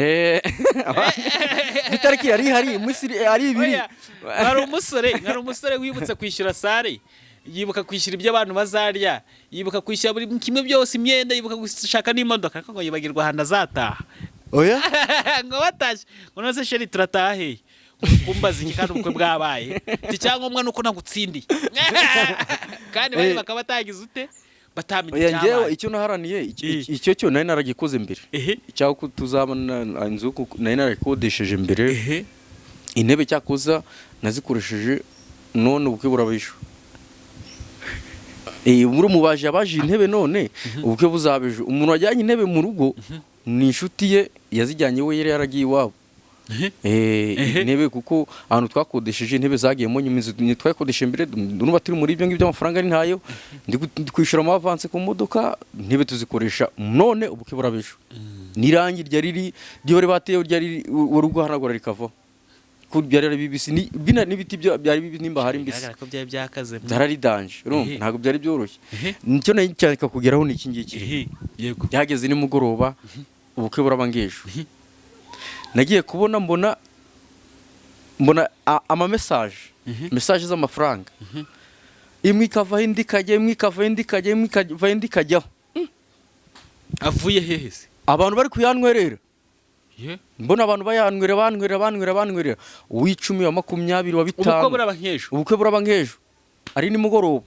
Bitariki yari hari Misiri ari ibiri. Ngari umusore wibutse kwishyura sare, yibuka kwishyura ibyo abantu bazarya, yibuka kwishyura buri kimwe byose, imyenda, yibuka gushaka n'imodoka, ngo yibagirwa handa zataha. Oya ngo bataje ngo nose sheri turatahe kumbaza iki kandi ubukwe bwabaye ticyangombwa nuko nagutsindiye kandi bari bakaba tagize ute batamenye cyane. Oya, icyo naharaniye icyo cyo nari naragikoze mbere, cyako tuzabana inzu nari narakodesheje mbere, intebe cyakoza nazikoresheje, none ubukwe burabisho. Muri umubaje abaje intebe, none ubukwe buzabeje. Umuntu wajyanye intebe mu rugo ni inshuti ye, yazijyanye we yari yaragiye iwabo. Intebe kuko ahantu twakodesheje intebe zagiyemo nyuma, twakodesheje mbere, nuba turi muri ibyo ngibyo amafaranga ari ntayo, ndi kwishura avance ku modoka, intebe tuzikoresha, none ubukwe burabeje. Nirangi ryari bari bateye ryari urugo hanagura rikava ko byari bibisi n'ibiti byari bibi, nimba hari mbisi ko byari byakaze, byari danje, urumva ntabwo byari byoroshye. Nicyo nayicyaka kugeraho ni iki ngiki. Yego, byageze ni mugoroba, ubukwe burabangeje. Nagiye kubona mbona ama message z'amafaranga, imwe ikava indi kajya, imwe ikava indi kajya, imwe ikava indi kajya. Avuye hehe se? Abantu bari kuyanwerera. Mbona abantu bayanwerera uw'icumi, wa 20, wa 5. Ubukwe burabangeje ari ni mugoroba.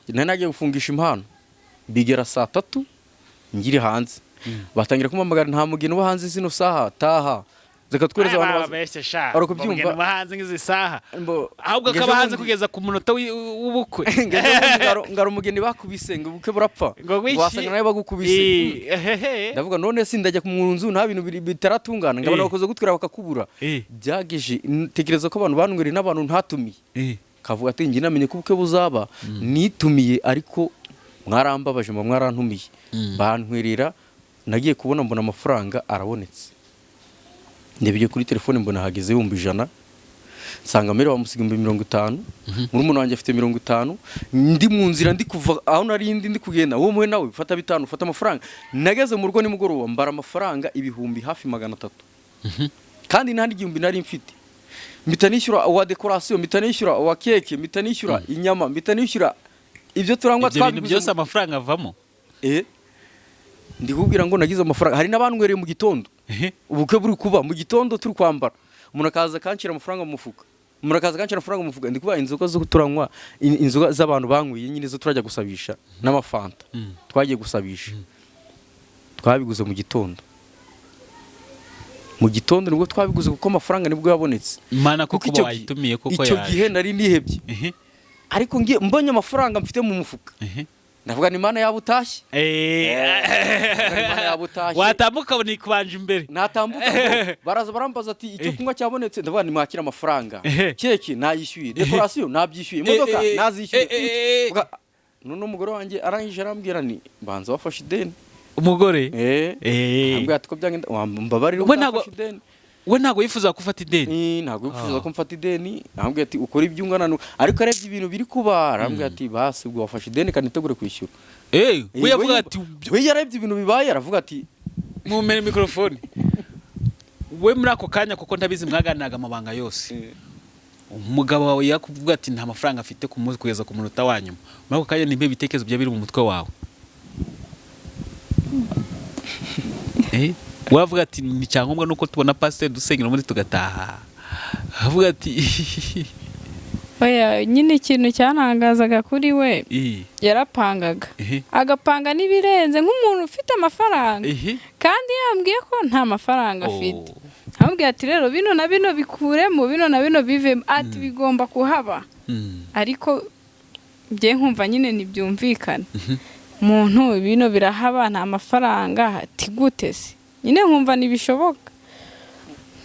Nari nagiye gufungisha impano, bigera saa 3 ngiri hanze, batangira kumamagara, nta mugeni uba hanze zino saha, taha zeka twereza abantu babesha kubyumva bahanze ngizi saha, ahubwo akaba hanze kugeza ku munota w'ubukwe. Ngaro umugeni bakubise ngo ubukwe burapfa, wasanga nawe bagukubise. Ndavuga none sindajya ku munzu, nta bintu bitaratungana, ngabana bakoze gutwira bakakubura. Byageje tekereza ko abantu banwere n'abantu ntatumiye, kavuga ati ngi namenye ko ubukwe buzaba, nitumiye ariko mwarambabaje, mwarantumiye, bantwerera. Nagiye kubona mbona amafaranga arabonetse, ndebye kuri telefone mbona hageze 100, nsanga mbere bamusiga 50, muri umuntu wanjye afite 50. Ndi mu nzira ndi kuva aho nari ndi kugenda, uwo muhe nawe fata 5, fata amafaranga. Nageze mu rugo ni mugoroba, mbara amafaranga ibihumbi hafi 300, kandi nta n'igihumbi nari mfite. Mpita nishyura wa decoration, mpita nishyura wa keke, mpita nishyura inyama, mpita nishyura ibyo turangwa twabiguze byose, amafaranga avamo. Ndikubwira ngo nagize amafaranga. Hari n'abanwereye mu gitondo, ubukwe buri kuba mu gitondo turi kwambara, umuntu akaza kancira amafaranga mu mufuka, ndikuba inzoga zo turanywa, inzoga z'abantu banywiye nyine zo turajya gusabisha n'amafanta, twagiye gusabisha, twabiguze mu gitondo. Nibwo twabiguze kuko amafaranga nibwo yabonetse. Mana kuko wayitumiye koko yaje. Icyo gihe nari nihebye, ariko ngiye mbonye amafaranga mfite mu mufuka, ndavuga ni Imana yabutashye. Watambuka ubona ikubanje imbere. Natambuka baraza barambaza ati icyo kunywa cyabonetse, ndavuga ni mwakira amafaranga, keke nayishyuye, decoration nabyishyuye, imodoka nazishyuye. None umugore wanjye arangije arambwira ni banza wafashe ideni. Umugore ambwira ati ko byagenda, mbabarira wafashe ideni. We ntago yifuza gufata ideni. Ntago yifuza ko mfata ideni, arambwira ati ukora ibyungana, ariko arebye ibintu biri kuba, arambwira ati basi ubwo wafashe ideni kandi nitegure kwishyura. We yavuga ati we yarebye ibintu bibaye, aravuga ati mumere mikrofone. we muri ako kanya kuko ndabizi mwaganiraga amabanga yose umugabo wawe yakuvuga ati nta mafaranga afite ku munsi kugeza ku munota wa nyuma muri ako kanya nimbe ibitekerezo bya biri mu mutwe wawe wavuga ati ni cyangombwa nuko tubona pasteur dusengera muri tugataha avuga ati oya nyine ikintu cyanangazaga kuri we yarapangaga agapanga n'ibirenze nk'umuntu ufite amafaranga kandi yambwiye ko nta mafaranga afite amubwiye ati rero bino na bino bikuremo bino na bino bivemo ati bigomba kuhaba ariko bye nkumva nyine ntibyumvikana umuntu bino birahaba nta mafaranga ati gute se nyine nkumva ntibishoboka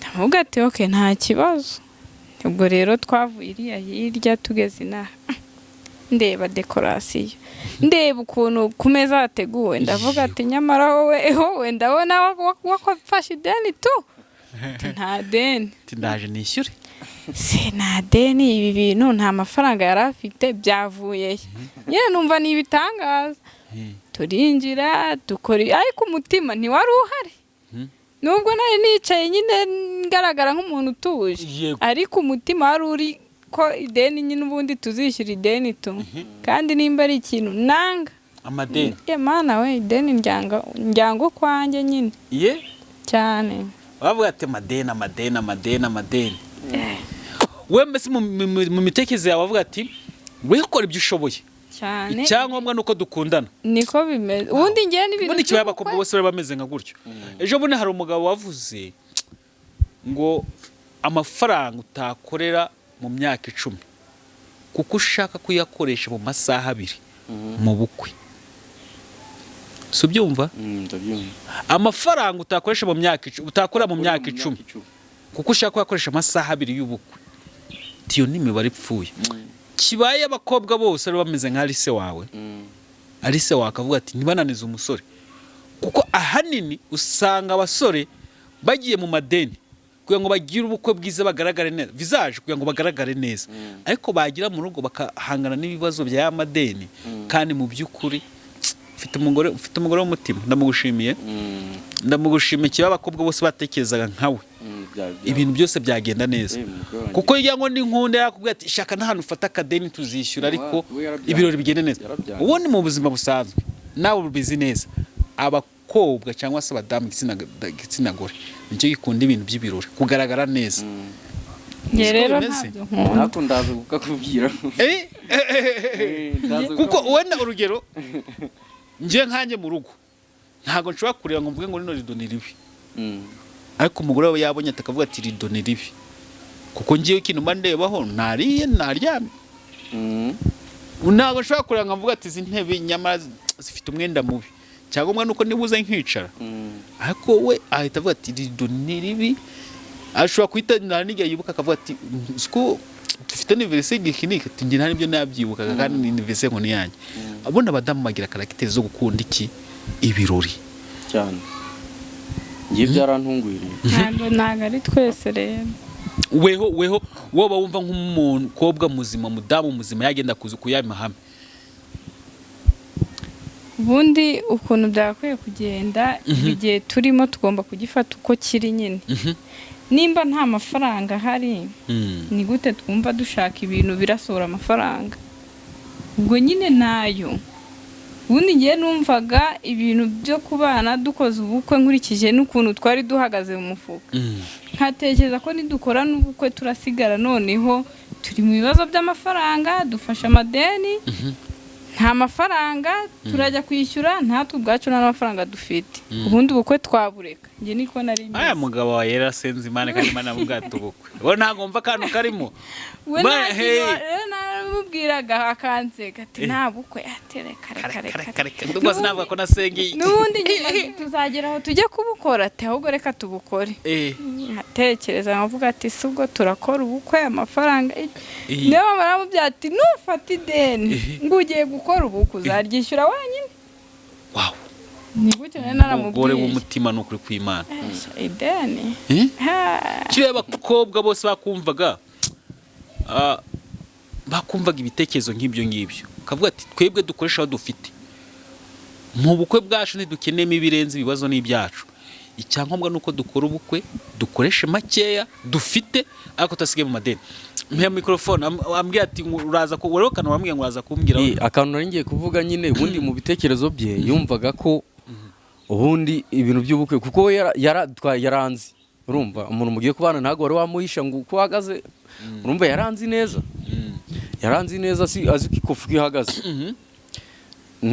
ndamubwira ati okay nta kibazo ubwo rero twavuye iriya hirya tugeze inaha ndeba dekorasiyo ndeba ukuntu ku meza hateguwe ndavuga ati nyamara wowe ndabona wafashe ideni tu nta deni ndaje nishyure se nta deni ibi bintu nta mafaranga yari afite byavuye nyine numva ni ibitangaza turinjira dukora ariko umutima ntiwari uhari nubwo nari nicaye nyine ngaragara nk'umuntu utuje ariko umutima wari uri ko ideni nyine ubundi tuzishyura ideni tu kandi nimba ari ikintu nanga amadeni mana we ideni njyango kwanjye nyine cyane bavuga ati amadeni we mbese mu mitekerereze yawe bavuga ati we kora ibyo ushoboye cyane icyangombwa nuko dukundana niko bimeze ubundi ngiye n'ibintu ubundi kibaye abakobwa bose bari bameze nka gutyo ejo bundi hari umugabo wavuze ngo amafaranga utakorera mu myaka 10 kuko ushaka kuyakoresha mu masaha 2 mu bukwe so byumva amafaranga utakoresha mu myaka utakora mu myaka 10 kuko ushaka kuyakoresha amasaha 2 y'ubukwe tiyo n'imibare ipfuye kibaye abakobwa bose ari bameze nka Alice wawe Alice wakavuga ati ntibananize umusore kuko ahanini usanga abasore bagiye mu madeni kugira ngo bagire ubukwe bwiza bagaragare neza visage kugira ngo bagaragare neza ariko bagira mu rugo bakahangana n'ibibazo bya madeni kandi mu by'ukuri ufite umugore w'umutima ndamugushimiye kiba abakobwa bose batekerezaga nkawe ibintu byose byagenda neza kuko iyo ngo ni nkunda yakubwira ati shaka n'ahantu ufata akadeni tuzishyura ariko ibirori bigende neza ubundi mu buzima busanzwe nawe ubizi neza abakobwa cyangwa se abadamu igitsina gore nicyo gikunda ibintu by'ibirori kugaragara neza rero ntabwo ndaza kukubwira kuko wenda urugero ngiye nkanjye mu rugo ntabwo nshobora kureba ngo mvuge ngo rino rido ni ribi ariko umugore we yabonye atakavuga ati rido ni ribi kuko ngiye ikintu mba ndebaho nariye naryamye ntabwo nshobora kureba ngo mvuga ati izi ntebe nyamara zifite umwenda mubi cyangwa nuko nibuze nkicara ariko we ahita avuga ati rido ni ribi ashobora kuhita n'igihe yibuka akavuga ati siko dufite anniversaire gikinike ati nge nta nibyo nabyibukaga kandi ni anniversaire ngo ni yanjye abona abadamu bagira karagiteri zo gukunda iki ibirori cyane ngiye byarantungwiriye ntabwo ari twese rero weho woba wumva nk'umuntu kobwa muzima mudamu muzima yagenda kuza kuyamahame ubundi ukuntu byakwiye kugenda igihe turimo tugomba kugifata uko kiri nyine nimba nta mafaranga ahari ni gute twumva dushaka ibintu birasohora amafaranga ubwo nyine nayo ubundi ngiye numvaga ibintu byo kubana dukoze ubukwe nkurikije n'ukuntu twari duhagaze mu mufuka nkatekereza ko nidukora n'ubukwe turasigara noneho turi mu bibazo by'amafaranga dufashe amadeni nta mafaranga turajya kwishyura ntatwe ubwacu nta mafaranga dufite ubundi ubukwe twabureka njye niko nari mbizi aya mugabo wa yera senze Imana kandi Imana mubwato ubukwe bo ntago mva kantu karimo we namubwiraga akanseka ati nta bukwe atereka rwose navuga ko nasengeye n'ubundi nyine tuzagera aho tujye kubukora ati ahubwo reka tubukore atekereza nkavuga ati si ubwo turakora ubukwe amafaranga niyo baramubwira ati nufata ideni ngo ugiye gukora ubukwe uzaryishyura wenyine wow ni gutyo naramubwiye umugore w'umutima n'ukuri kw'Imana ideni kibe abakobwa bose bakumvaga ibitekerezo nk'ibyo ngibyo kavuga ati twebwe dukoresha aho dufite mu bukwe bwacu ntidukenemo ibirenze ibibazo n'ibyacu icyangombwa nuko dukora ubukwe dukoreshe makeya dufite ariko tutasige mu madeni. Mpe microphone ambwiye ati uraza ko wewe kana wambwiye ngo uraza kumbwira akantu nari ngiye kuvuga nyine ubundi mu bitekerezo bye yumvaga ko ubundi ibintu by'ubukwe kuko yaranzi urumva umuntu mugiye kubana ntago wari wamuhisha ngo uko uhagaze urumva yaranzi neza si azi ko ikofu ihagaze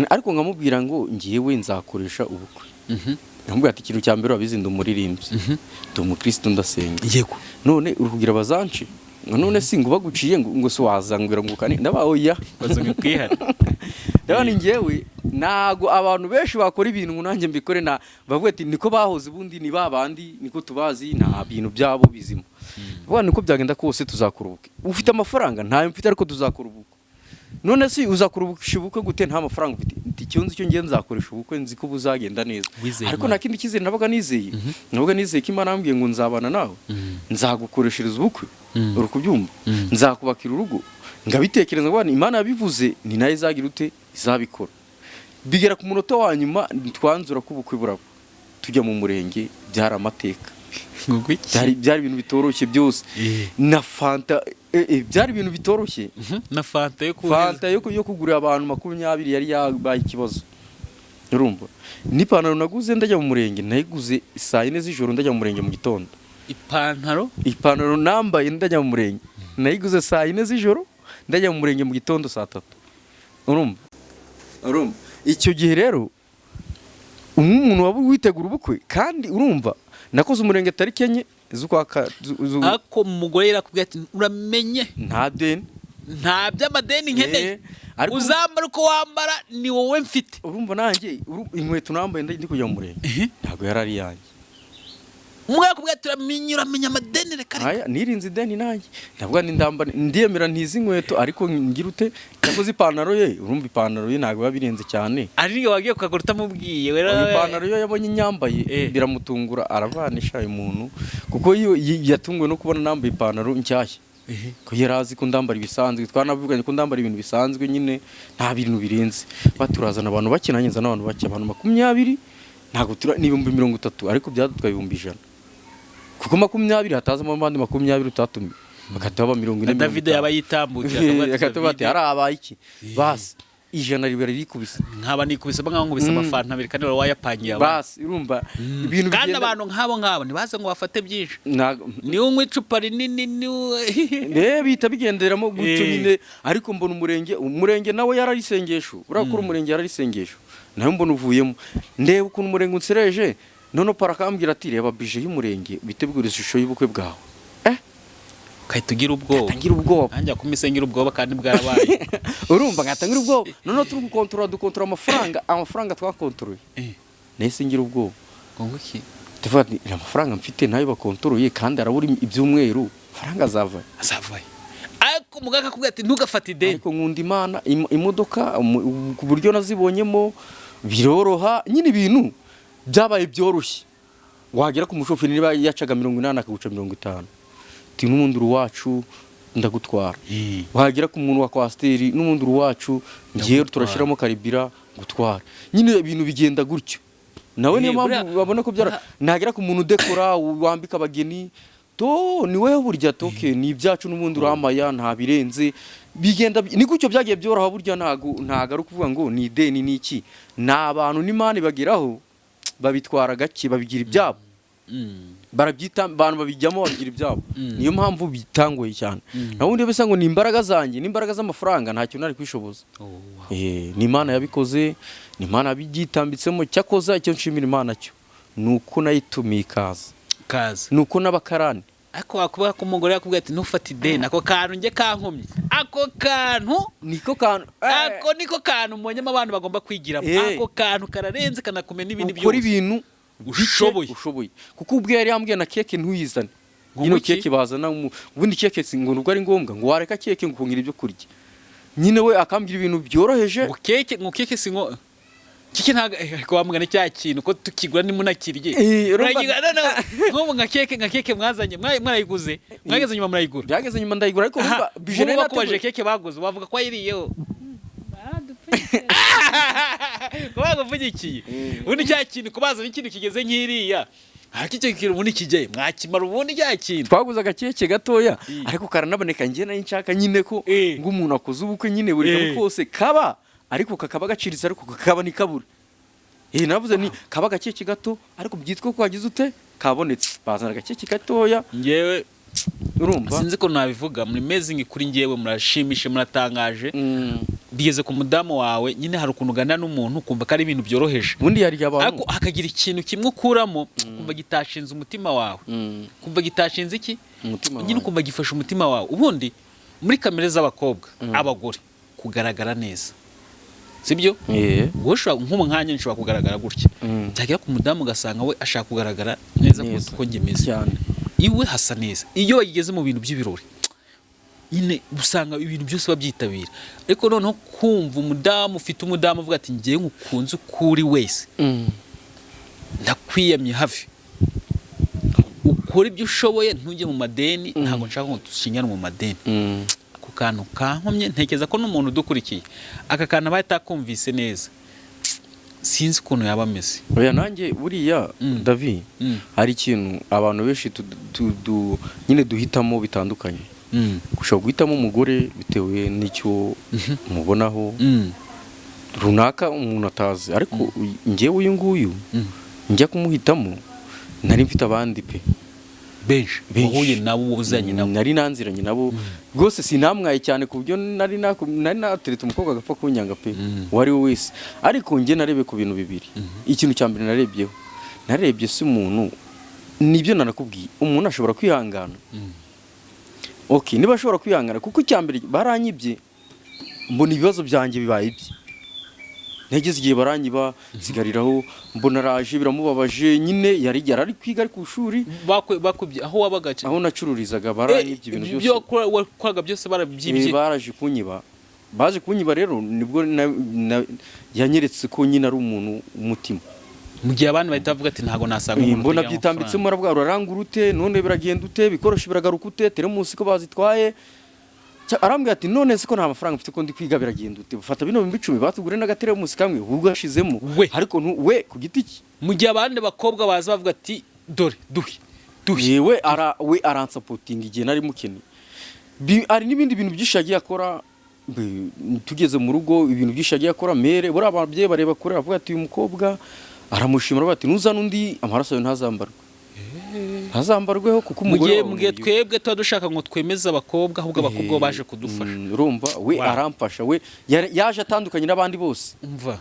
ariko nkamubwira ngo ngiyewe nzakoresha ubukwe nkamubwira ati ikintu cya mbere wabizi ndi umuririmbyi ndi umukristo ndasenga yego none urukugira bazanci none singo baguciye ngo so wazangwira ngo kane ndabaoya bazonye kwihana ndabona ngewe nago abantu benshi bakora ibintu ngo nanjye mbikore na bavuga ati niko bahoze ubundi ni babandi niko tubazi nta bintu byabo bizima bwana niko byagenda kose tuzakora ubukwe ufite amafaranga ntayo mfite ariko tuzakora ubukwe none si uzakora ubukwe gute nta mafaranga ufite icyonzi cyo ngiye nzakoresha ubukwe nzi ko buzagenda neza ariko nakindi kizere nabaga nizeye ko Imana yambwiye ngo nzabana nawe nzagukoreshereza ubukwe uri kubyumva nzakubakira urugo ngabitekereza ngo Imana yabivuze ni nayo izagira ute izabikora bigera ku munota wa nyuma twanzura ko ubukwe burabo tujya mu murenge byari amateka byari ibintu bitoroshye byose na fanta byari ibintu bitoroshye na fanta yo kugurira abantu 20 yari yabaye ikibazo urumva n'ipantaro naguze ndajya mu murenge nayiguze saa 4 z'ijoro ndajya mu murenge mu gitondo ipantaro nambaye ndajya mu murenge nayiguze saa 4 z'ijoro ndajya mu murenge mu gitondo saa 3 urumva icyo gihe rero umuntu waba witegura ubukwe kandi urumva nakoze umurenge tariki enye ako mugore yakubwiye ati uramenye nta deni nta by'amadeni nkeneye uzambara uko wambara ni wowe mfite urumva nanjye inkweto nambaye ndi kujya mu murenge ntabwo yari ari yanjye umwe yakubwiye ati uramenya amadeni reka aya nirinze ideni nanjye ndavuga ni ndambara ndiyemera ntizi inkweto ariko ngira ute nakoze ipantaro ye urumva ipantaro ye ntabwo birenze cyane ari wagiye kukagura utamubwiye ipantaro ye yabonye nyambaye biramutungura aravanisha umuntu kuko iyo yatunguwe no kubona nambaye ipantaro nshyashya ko yarazi ko ndambara ibisanzwe twanavuganye ko ndambara ibintu bisanzwe nyine nta bintu birenze baturazana abantu bakinanyeza n'abantu bake abantu 20 ntabwo ni 30 ariko byadutwaye 100 kuko 20 hatazamo abandi 20 utatumye bakataba 40 David yaba yitambukira akataba ati arabaye iki basi ijana ribera rikubise nkaba nikubise nkubise amafanta abiri kandi wayapangiye basi urumva ibintu kandi abantu nkabo ntibaze ngo bafate byinshi ni unywe icupa rinini bita bigenderamo gutyo nyine ariko mbona umurenge nawe yararisengesho urakura umurenge yararisengesho nayo mbona uvuyemo ndeba ukuntu umurenge unsereje none parakambwira ati reba bije y'umurenge bitegura ishusho y'ubukwe bwawe kahita ugira ubwoba nanjye akumisengera ubwoba kandi bwarabaye urumva ngatangira ubwoba none turi gukontorora amafaranga twakontoruye nese ngira ubwoba ngo iki tuvuga ati amafaranga mfite nayo bakontoruye kandi arabura ibyumweru faranga azavaye ariko mugaka kubwira ati ntugafate ideni ariko nkunda Imana imodoka ku buryo nazibonyemo biroroha nyine ibintu byabaye byoroshye wagera ku mushoferi niba yacaga 80 akaguca 50 ti n'umuntu wacu ndagutwara wagera ku muntu wa kwasteri n'umuntu wacu ngiye turashiramo karibira gutwara nyine ibintu bigenda gutyo nawe niyo mpamvu babona ko byara nagera ku muntu dekora wambika abageni to ni wewe burya toke ni ibyacu n'umuntu uramaya nta birenze bigenda ni gutyo byagiye byoroha burya ntago ari kuvuga ngo ni ideni niki n'abantu n'Imana bageraho babitwara gake babigira ibyabo barabyita abantu babijyamo babigira ibyabo niyo mpamvu bitangoye cyane nabundi bese ngo ni imbaraga zanjye n'imbaraga z'amafaranga nta kintu ari kwishoboza ni Imana yabikoze ni Imana bigitambitsemo cyakoza icyo nshimira Imana cyo nuko nayitumiye kaza nuko n'abakarani ako wakuba ko umugore yakubwiye ati ntufate ideni ako kantu nge kankomye ako niko kantu monyemo abantu bagomba kwigiramo ako kantu kararenze kanakumena n'ibindi byose ukora ibintu ushoboye kuko ubwo yari yambwiye na keke ntuyizane nyine keke bazana ubundi keke ngo nubwo ari ngombwa ngo wareka keke ngo kungira ibyo kurya nyine we akambwira ibintu byoroheje ngo keke singo kike ntago wamugana cya kintu ko tukigura ni munakirye ngo nka keke mwazanye mwarayiguze mwageze nyuma murayigura byageze nyuma ndayigura ariko bijene nakobaje keke baguze bavuga ko yiriyeho baguvugikiye ubundi cya kintu kubazana ikintu kigeze nk'iriya icyo kintu ubundi kijyaye mwakimara ubundi cya kintu twaguze agakeke gatoya ariko karanaboneka njye nari nshaka nyine ko ngo umuntu akoze ubukwe nyine buri kamwe kose kaba ariko kakaba gaciritse ariko kakaba nikabura navuze ni kaba agakeke gato ariko byitwa ko wagize ute kabonetse bazana agakeke gatoya ngewe urumva sinzi ko nabivuga muri amazing kuri ngewe murashimishe muratangaje bigeze ku mudamu wawe nyine hari ukuntu uganira n'umuntu kumva ko ari ibintu byoroheje ubundi yari abantu ariko hakagira ikintu kimwe ukuramo kumva gitashinze umutima wawe kumva gitashinze iki nyine kumva gifashe umutima wawe ubundi muri kamere z'abakobwa abagore kugaragara neza sibyo nk'umwanya nshobora kugaragara gutya cyagera ku mudamu ugasanga we ashaka kugaragara neza kuko ngemeze cyane iwe hasa neza iyo yigeze mu bintu by'ibirori nyine usanga ibintu byose babyitabira ariko noneho kumva umudamu ufite umudamu uvuga ati ngiye nkukunze ukuri wese ndakwiyamye hafi ukora ibyo ushoboye ntujye mu madeni ntabwo nshaka ngo dushinyane mu madeni ako kantu kankomye ntekereza ko n'umuntu udukurikiye aka kantu aba yatakumvise neza sinzi ukuntu yaba ameze oya nanjye buriya David hari ikintu abantu benshi nyine duhitamo bitandukanye ushobora guhitamo umugore bitewe n'icyo mubonaho runaka umuntu atazi ariko njyewe uyu nguyu njya kumuhitamo nari mfite abandi pe benshi wahuye nabo uzanye nabo nari nanziranye nabo rwose sinamwaye cyane ku buryo nari nateretse umukobwa agapfa kunyanga pe wari we wese ariko njye narebe ku bintu bibiri ikintu cya mbere narebye si umuntu nibyo nanakubwiye umuntu ashobora kwihangana niba ashobora kwihangana kuko icya mbere baranyibye mbona ibibazo byanjye bibaye ibye ntegeze igihe baranyiba nsigariraho mbona araje biramubabaje nyine yari ari kwiga ari ku ishuri bakubye aho wabaga aho nacururizaga baranyibye ibintu byose wakoraga byose barabyibye baraje kunyiba baje kunyiba rero nibwo yanyeretse ko nyine ari umuntu umutima mu gihe abandi bahita bavuga ati ntago nasanga umuntu mbona byitambitsemo arabwa urarangura ute none biragenda ute bikoresho biragaruka ute teremusi ko bazitwaye arambwira ati none se ko nta mafaranga mfite ko ndi kwiga biragenda ute bafata bino 10 batugure n'agateremusi kamwe ubwo yashizemo ariko we ku giti cye mu gihe abandi bakobwa baza bavuga ati dore duhe we aransapotinga igihe nari mukene ari n'ibindi bintu byishagiye akora tugeze mu rugo ibintu byishagiye akora mere buri ababyeyi bareba kure bavuga ati uyu mukobwa aramushimira bati nuzana undi amaraso yo ntazambarweho kuko umugore mu gihe twebwe tuba dushaka ngo twemeze abakobwa ahubwo abakobwa baje kudufasha urumva we aramfasha we yaje atandukanye n'abandi bose umva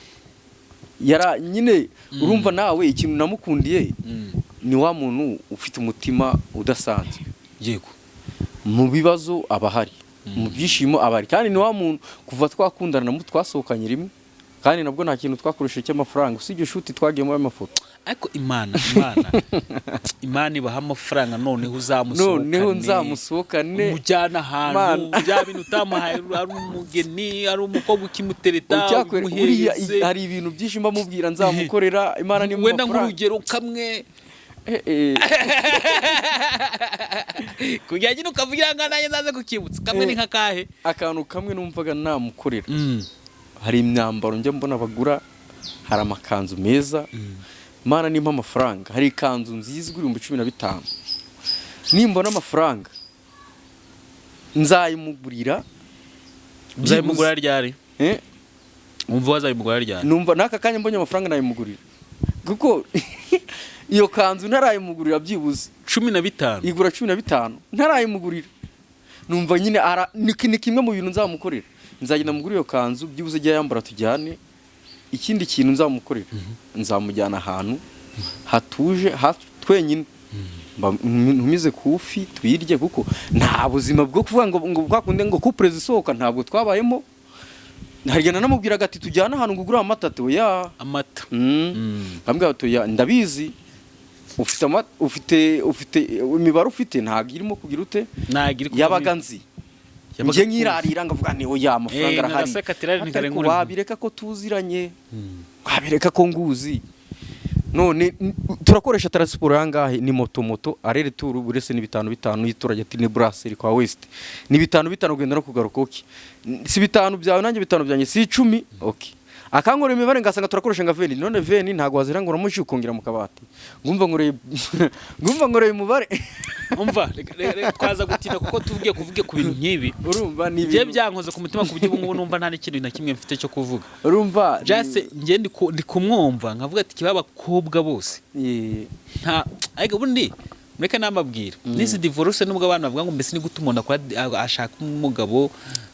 nyine urumva nawe ikintu namukundiye ni wa muntu ufite umutima udasanzwe yego mu bibazo abahari mu byishimo abari kandi ni wa muntu kuva twakundana twasohokanye rimwe kandi nabwo nta kintu twakoresheje cy'amafaranga usibye shuti twagiyemo amafoto ariko imana ibaha amafaranga noneho nzamusohokane umujyana ahantu bya bintu utamuhaye ari umugeni ari umukobwa ukimutereta umuhereze hari ibintu byinshi mbamubwira nzamukorera imana ni wenda nk'urugero kamwe kugira ngo ukavugira ngo nanjye nzaze kukibutsa kamwe ni nk'akahe akantu kamwe numvaga namukorera hari imyambaro njya mbona bagura hari amakanzu meza mana nimpa amafaranga hari ikanzu nziza igura 15,000 nimbona amafaranga nzayimugurira ryari umva wazayimugurira ryari numva naka kanya mbonye amafaranga nayimugurira kuko iyo kanzu ntarayimugurira byibuze 15 igura 15 ntarayimugurira numva nyine ni kimwe mu bintu nzamukorera nzagenda mugura iyo kanzu byibuze jya yambara tujyane ikindi kintu nzamukorera nzamujyana ahantu hatuje twenyine ntumize kufi twirye kuko nta buzima bwo kuvuga ngo bwakunde ngo couple zisohoka ntabwo twabayemo harigana namubwiraga ati tujyana ahantu ngugura amata ya amata ambwa to ya ndabizi ufite imibare ufite ntago irimo kugira ute yabaganzi njye nkirarira ngavuga ni oya amafaranga arahari wabireka ko tuziranye wabireka ko nguzi none turakoresha transport yangahe ni moto arere tour burese ni 5 yiturage ati ni brasserie kwa West ni 5 ugenda no kugaruka oki si 5 byawe nanjye 5 byanjye si 10 okay akankora imibare ngasanga turakoresha nka veni, none veni ntago wazira ngo uramushi ukongera mu kabati ngumva ngoreye umubare. umva reka twaza gutinda kuko tuvuge ku bintu nk'ibi urumva ni ibyo byankoze ku mutima ku buryo ubu ngubu numva nta n'ikintu na kimwe mfite cyo kuvuga. urumva just nge ndi kumwumva nkavuga ati kiba abakobwa bose nta ariko ubundi mureke namabwira n'izi divorce nubwo abantu bavuga ngo mbese ni gute umuntu ashaka umugabo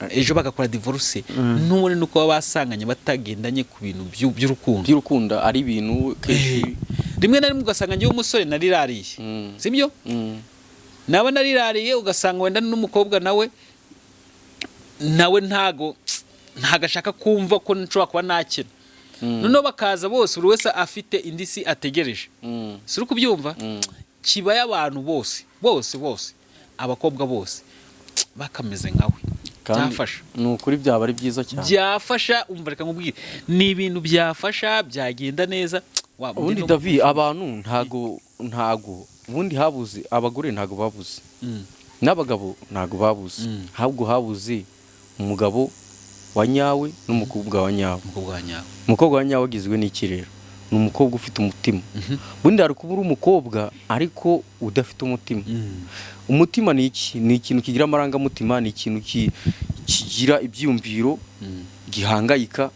ejo bagakora divorce n'ubundi nuko baba basanganye batagendanye ku bintu by'urukundo ari ibintu kenshi rimwe na rimwe ugasanga ngiye umusore narirariye sibyo naba narirariye ugasanga wenda n'umukobwa nawe ntago ashaka kumva ko nshobora kuba nakina noneho bakaza bose buri wese afite indisi ategereje si uri kubyumva kiba y'abantu bose abakobwa bose bakameze nkawe byafasha ni ukuri byaba ari byiza cyane byafasha umva reka nkubwire ni ibintu byafasha byagenda neza ubundi David abantu ntago ubundi habuze abagore ntago babuze n'abagabo ntago babuze ahubwo habuze umugabo wa nyawe n'umukobwa wa nyawe umukobwa wa nyawe agizwe n'iki rero ni umukobwa ufite umutima bundi hari kuba uri umukobwa ariko udafite umutima umutima ni iki ni ikintu kigira amarangamutima ni ikintu kigira ibyiyumviro gihangayika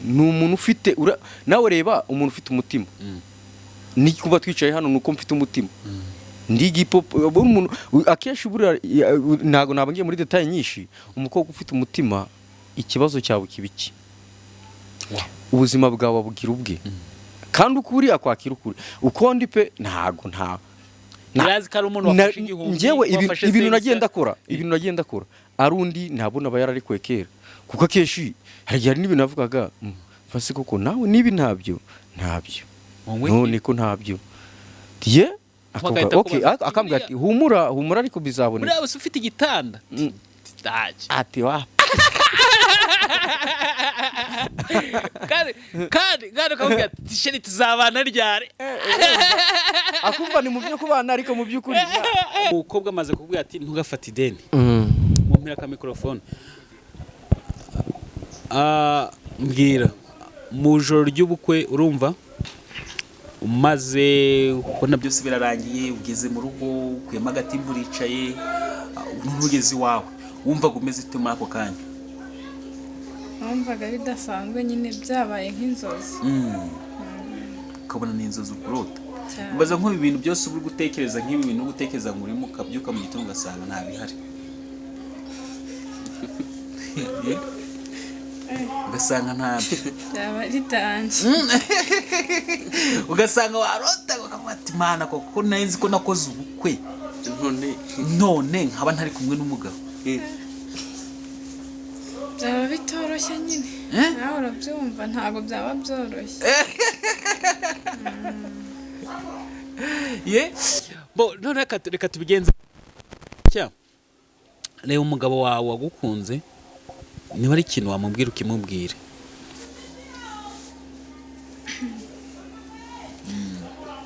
ni umuntu ufite nawe reba umuntu ufite umutima ni kuba twicaye hano nuko mfite umutima ndi gipopo umuntu akenshi ntago nabangiye muri detail nyinshi umukobwa ufite umutima ikibazo cyawe kibiki ubuzima bwawe bugira ubwe kandi ukuri akwakira ukuri uko ndi pe ntago narazi ko ari umuntu wafashe igihumbi njyewe ibintu nagiye ndakora arundi ntabona aba yararikuye kera kuko akenshi hari n'ibintu navugaga fase koko nawe nibi ntabyo none ko ntabyo diye akambwira ati humura ariko bizaboneka uriya ufite igitanda ati wa kandi ukavuga ati sheri tuzabana ryari akumva ni mu byo kubana ariko mu by'ukuri umukobwa amaze kuvuga ati ntugafate ideni mumpira ka microphone mbwira mu joro ry'ubukwe urumva umaze kubona byose birarangiye ugeze mu rugo ukuyemo agatimba uricaye n'umugezi wawe wumvaga umeze ute muri ako kanya? numvaga bidasanzwe nyine byabaye nk'inzozi ukabona ni inzozi ukurota ubaza nk'ibi bintu byose uri gutekereza nk'ibi bintu uri gutekereza ngo urimo ukabyuka mu gitondo ugasanga nta bihari ugasanga ntabyo byaba ritanje ugasanga warota ukavuga ati mana koko nzi ko nakoze ubukwe none nkaba ntari kumwe n'umugabo byaba bitoroshye nyine nawe urabyumva ntabwo byaba byoroshye none reka tubigenze reba umugabo wawe wagukunze niba ari ikintu wamubwira ukimubwire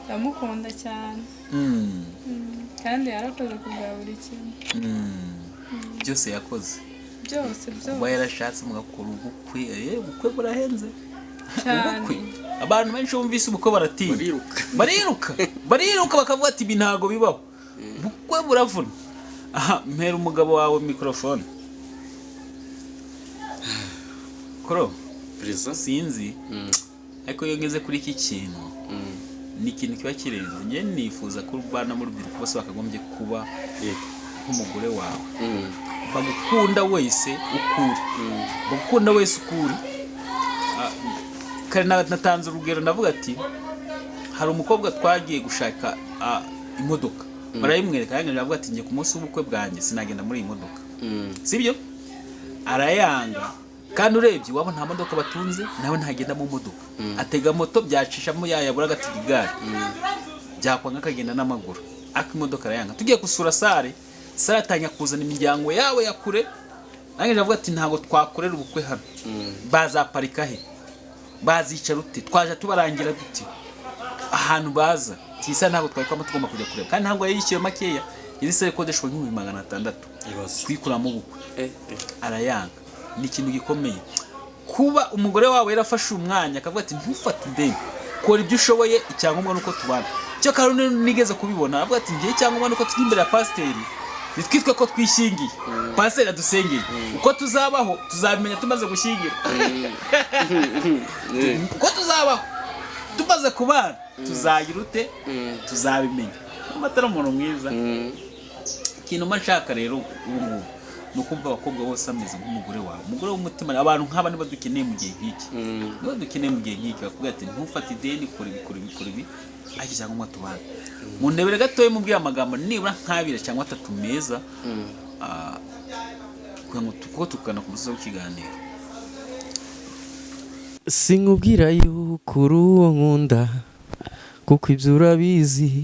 ndamukunda cyane kandi yarakoze kubwa buri kintu byose yakoze byose uba yarashatse mugakora ubukwe ubukwe burahenze cyane abantu benshi bumvise ubukwe baratinya bariruka bakavuga ati ibi ntago bibaho ubukwe buravuna aha mpera umugabo wawe microphone koro sinzi ariko iyo ngeze kuri iki kintu ni ikintu kiba kirenze njye nifuza ko urwana mu rubyiruko bose bakagombye kuba nk'umugore wawe bagukunda wese ukuri kare natanze urugero navuga ati hari umukobwa twagiye gushaka imodoka barayimwereka yangeje avuga ati ngiye ku munsi w'ubukwe bwanjye sinagenda muri iyi modoka sibyo arayanga kandi urebye waba nta modoka batunze nawe ntagenda mu modoka atega moto byacishamo yayabura agatiga igare byakwanga akagenda n'amaguru ariko imodoka arayanga tugiye gusura sare atanya kuzana imiryango yawe ya kure nange avuga ati ntabwo twakorera ubukwe hano bazaparika he bazicara ute twaje tubarangira duti ahantu baza tisa ntabwo twakwama tugomba kujya kureba kandi ntabwo yishyuye makeya iri sare kodeshwa nk'ibihumbi 600 kwikuramo ubukwe arayanga ni ikintu gikomeye kuba umugore wawe yarafashe umwanya akavuga ati ntufate ideni, kora ibyo ushoboye, icyangombwa nuko tubana. Cyo kandi nigeze kubibona avuga ati ngiye icyangombwa nuko tujya imbere ya pasiteri nitwitwe ko twishingiye, pasiteri adusengeye, uko tuzabaho tuzabimenya tumaze gushyingira. Uko tuzabaho tumaze kubana tuzagira ute, tuzabimenya. Amatara umuntu mwiza. Ikintu mashaka rero ubu no kumva abakobwa bose ameze nk'umugore wawe, umugore w'umutima. Abantu nk'aba niba dukeneye mu gihe nk'iki, niba dukeneye mu gihe nk'iki bakubwira ati ntufate ideni, kora ibi ariko cyangwa tubana. Mu ndebere gatoya mubwira amagambo nibura nk'abiri cyangwa 3 meza, kugira ngo tukana ku musozo w'ikiganiro. Sinkubwira yuko uri uwo nkunda, kuko ibyo urabizi.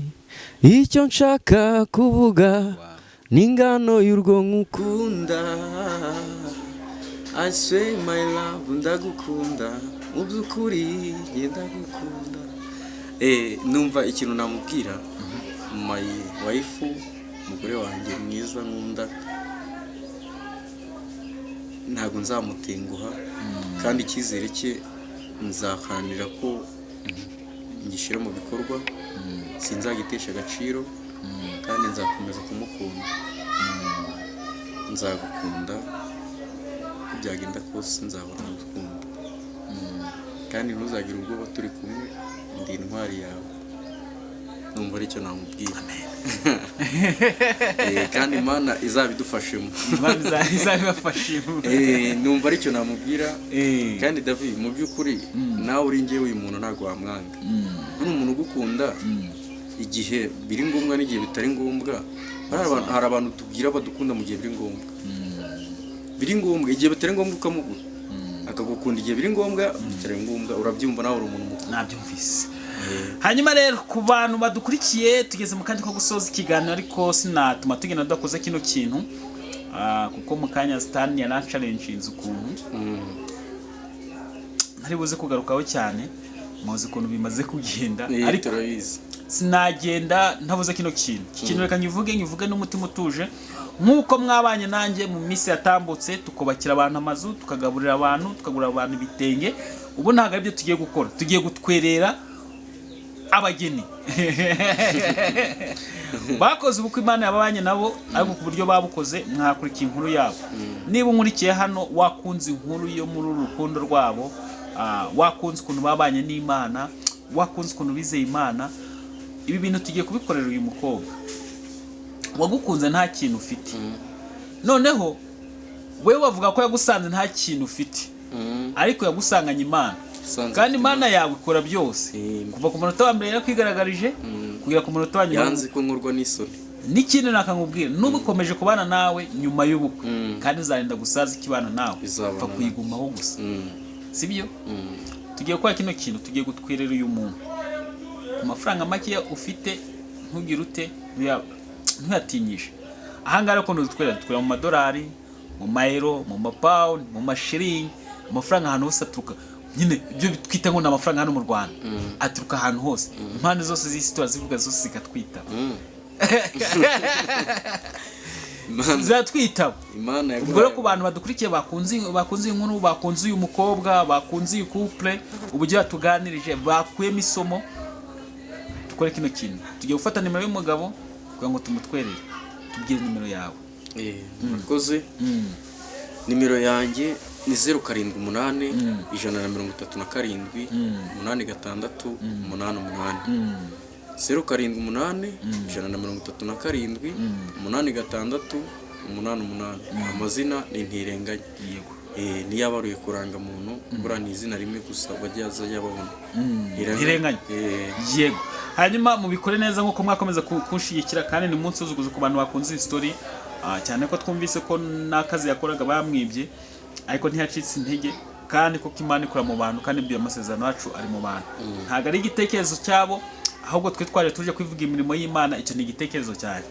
Icyo nshaka kuvuga n'ingano y'urwo nkukunda. I say my love, ndagukunda mu by'ukuri, ndagukunda. Numva ikintu namubwira, my wife, umugore wanjye mwiza nkunda, ntabwo nzamutenguha, kandi icyizere cye nzaharanira ko ngishyira mu bikorwa, sinzagitesha agaciro, kandi nzakomeza kumukunda. Nzagukunda uko byagenda kose, nzahora ngukunda, kandi ntuzagire ubwoba turi kumwe, ndi intwari yawe. Numva aricyo namubwira. Kandi Imana izabidufashemo. Izabibafashemo. Numva aricyo namubwira. Kandi David, mu by'ukuri nawe uri njyewe, uyu muntu ntabwo wamwanga. Uri umuntu ugukunda igihe biri ngombwa n'igihe bitari ngombwa. Hari abantu tubwira badukunda mu gihe biri ngombwa. Biri ngombwa igihe bitari ngombwa ukamugura, akagukunda igihe biri ngombwa, bitari ngombwa urabyumva nawe uri umuntu mukuru. Nabyumvise. Hanyuma rero ku bantu badukurikiye, tugeze mu kanya ko gusoza ikiganiro, ariko sinatuma tugenda tudakoze kino kintu, kuko mu kanya Stan yana challenge ukuntu ntari buze kugarukaho cyane, muzi ukuntu bimaze kugenda, ariko sinagenda ntavuze kino kintu. Ikintu reka ngivuge n'umutima utuje, nk'uko mwabanye nanjye mu minsi yatambutse, tukubakira abantu amazu, tukagaburira abantu, tukagurira abantu ibitenge. Ubu ntabwo ari byo tugiye gukora, tugiye gutwerera abageni. Bakoze ubukwe, Imana yababanye nabo, ariko ku buryo babukoze mwakurikiye inkuru yabo. Niba unkurikiye hano wakunze inkuru yo muri urukundo rwabo, wakunze ukuntu babanye n'Imana, wakunze ukuntu bizeye Imana, ibi bintu tugiye kubikorera uyu mukobwa wagukunze nta kintu ufite. Noneho wewe wavuga ko yagusanze nta kintu ufite, ariko yagusanganye Imana, kandi Imana yawe ikora byose. Kuva ku munota wa mbere yakwigaragaje kugera ku munota wa nyuma, yanze ko nkurwa n'isoni. N'ikindi nakangubwira, n'ubu ukomeje kubana nawe nyuma y'ubukwe, kandi zarinda gusaza ikibana nawe, upfa kuyigumaho gusa. Sibyo? Tugiye kwa kino kintu, tugiye gutwerera uyu muntu ku mafaranga make ufite, ntugire ute, ntuyatinyishe. Ahangaha ko dutwerera mu madolari, mu mayero, mu mapound, mu mashiringi, amafaranga ahantu hose aturuka. Nyine ibyo twita ngo n'amafaranga hano mu Rwanda aturuka ahantu hose, impande zose z'isi tuzivuga zose zikatwita. Zatwita Imana ubwo rero ku bantu badukurikiye, bakunze inkuru, bakunze uyu mukobwa, bakunze uyu couple, uburyo yatuganirije, bakuyemo isomo. Tukore kino kintu, tugiye gufata nimero y'umugabo kugira ngo tumutwerere. Tubwire nimero yawe. Murakoze. Nimero yanjye ni 078 137 868 88. 078 137 868 88. Amazina ni Ntirenganya. Yego. Niyabaruye kuranga muntu, bura ni izina rimwe gusa bajyaza yababona. Ntirenganya. Yego. Hanyuma mubikore neza nkuko mwakomeza kunshigikira, kandi ni munsi uzuguze ku bantu bakunze history, cyane ko twumvise ko nakazi yakoraga bamwibye, ariko ntiyacitse intege, kandi ko Imana ikora mu bantu, kandi ibyo amasezerano yacu ari mu bantu. Ntago ari igitekerezo cyabo, ahubwo twe twaje tuje kwivuga imirimo y'Imana. Icyo ni igitekerezo cyane,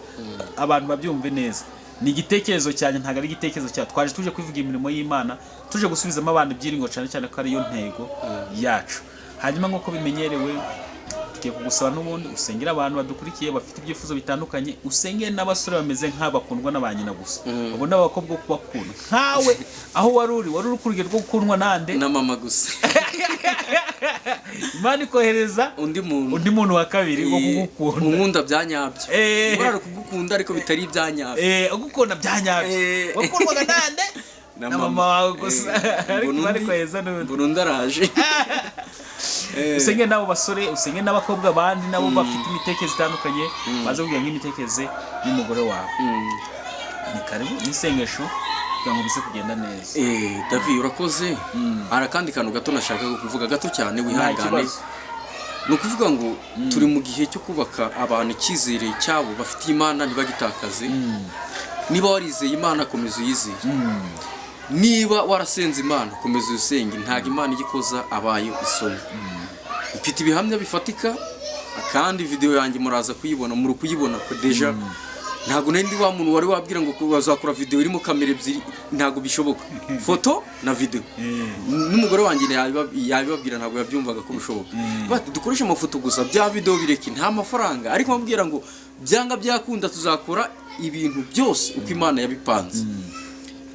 abantu babyumve neza, ni igitekerezo cyane, ntago ari igitekerezo cyacu. Twaje tuje kwivuga imirimo y'Imana, tuje gusubizamo abantu ibyiringo, cyane cyane ko ari yo ntego yacu. Hanyuma nk'uko bimenyerewe, tugiye kugusaba n'ubundi usengera abantu badukurikiye bafite ibyifuzo bitandukanye, usengere n'abasore bameze nk'abakundwa na ba nyina gusa, babona abakobwa bo kubakunda nkawe. Aho wari uri ku rugero rwo gukundwa nande na mama gusa. Imana ikohereza undi muntu wa kabiri wo kugukunda, unkunda byanyabyo. Urara kugukunda ariko bitari ibyanyabyo. Ugukunda byanyabyo. Wakundwaga nande na mama wawe gusa, ariko Imana ikohereza n'undi. Burundi araje. Usenge nabo basore, usenge n'abakobwa bandi nabo bafite imitekerereze itandukanye, baze kugira nk'imitekerereze y'umugore wawe. Ni karibu n'isengesho kugira ngo bise kugenda neza. David urakoze. Ara kandi kantu gato nashaka kuvuga gato cyane, wihangane. Ni ukuvuga ngo turi mu gihe cyo kubaka abantu icyizere cyabo bafite Imana ntibagitakaze. Niba warizeye Imana komeza uyizeye. Niba warasenze Imana komeza usenge, ntago Imana igikoza abayo isoni. Mfite ibihamya bifatika kandi video yanjye muraza kuyibona, muri kuyibona ko deja ntago nendi wa muntu wari wabwira ngo bazakora video irimo kamera ebyiri, ntago bishoboka. Foto na video. N'umugore wanjye yabibabwira ntago yabyumvaga ko bishoboka. Bati dukoresha amafoto gusa, bya video bireke nta mafaranga, ariko bambwira ngo byanga byakunda tuzakora ibintu byose uko Imana yabipanze.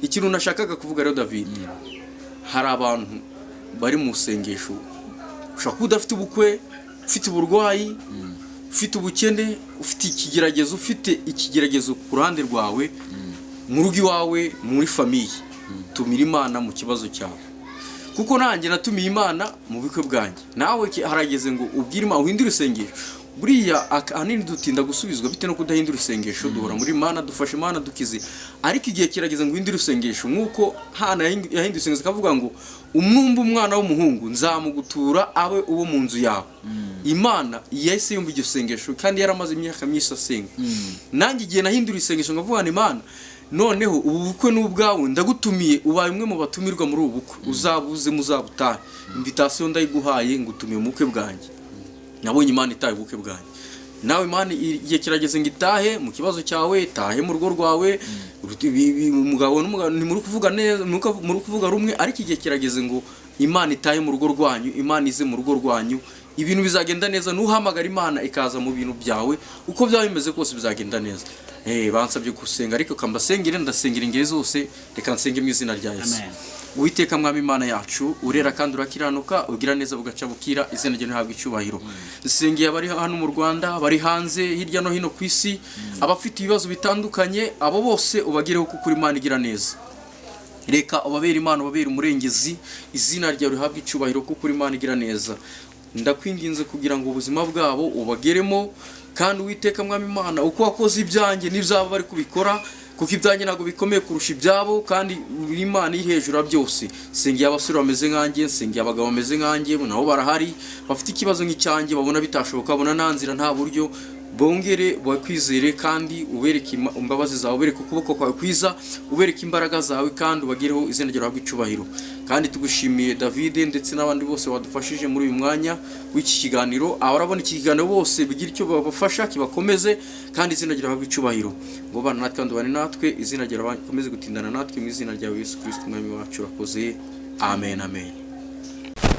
Ikintu nashakaga kuvuga rero David, hari abantu bari mu sengesho, ushaka udafite ubukwe, ufite uburwayi, ufite ubukene, ufite ikigeragezo ku ruhande rwawe, mu rugo iwawe, muri famiye. Tumira Imana mu kibazo cyawe, kuko nanjye natumiye Imana mu bukwe bwanjye. Nawe harageze ngo ubwire Imana uhindure isengesho. Buriya ahanini dutinda gusubizwa bite no kudahindura isengesho, duhora muri Imana, dufashe Imana dukize. Ariko igihe kirageze ngo uhindure isengesho, nkuko Hana yahinduye isengesho akavuga ngo umwumva umwana w'umuhungu nzamugutura abe uwo mu nzu yawe. Imana yahise yumva iryo sengesho kandi yaramaze imyaka myinshi asenga. Nanjye igihe nahindura isengesho ngavuga Imana, noneho ubu bukwe n'ubwawe ndagutumiye, ubaye umwe mu batumirwa muri ubu bukwe, uzabuze muzabutahe. Invitation ndayiguhaye ngutumiye mu bukwe bwanjye. Nabonye Imana itaye ubukwe bwanjye. Nawe Imana igihe kirageze ngo itahe mu kibazo cyawe, tahe mu rugo rwawe. Umugabo n'umugabo ni muri kuvuga neza, muri kuvuga rumwe, ariko igihe kirageze ngo Imana itahe mu rugo rwanyu, Imana ize mu rugo rwanyu. Ibintu bizagenda neza, nuhamagara Imana ikaza mu bintu byawe, uko byaba bimeze kose bizagenda neza. Bansabye gusenga, ariko kambasengere, ndasengera ingeri zose, reka nsenge mu izina rya Yesu. Uwiteka Mwami Imana yacu, urera kandi urakiranuka, ugira neza bugaca bukira, izina ryawe rihabwe icyubahiro. Nsengeye abari hano mu Rwanda, bari hanze hirya no hino ku isi, abafite ibibazo bitandukanye, abo bose ubagireho kuko Imana igira neza. Reka ubabere Imana, ubabere umurengezi, izina ryawe rihabwe icyubahiro kuko Imana igira neza. Ndakwinginze kugira ngo ubuzima bwabo ubageremo, kandi Uwiteka Mwami Imana, uko wakoze ibyanjye n'ibyabo bari kubikora, kuko ibyanjye ntago bikomeye kurusha ibyabo, kandi Imana iri hejuru ya byose. Sengeye abasore bameze nkanjye, sengeye abagabo bameze nkanjye, nabo barahari bafite ikibazo nk'icyanjye, babona bitashoboka, babona nta nzira nta buryo. Bongere bakwizere kandi ubereke imbabazi zawe, ubereke ukuboko kwawe kwiza, ubereke imbaraga zawe, kandi ubagireho izina ryawe ry'icyubahiro. Kandi tugushimiye David ndetse n'abandi bose badufashije muri uyu mwanya w'iki kiganiro. Abarabona iki kiganiro bose bigira icyo babafasha, kibakomeze, kandi izina ryawe ry'icyubahiro. Ngo bana natwe kandi bane natwe, izina ryawe rikomeze gutindana natwe, mu izina rya Yesu Kristo Umwami wacu urakoze. Amen, amen.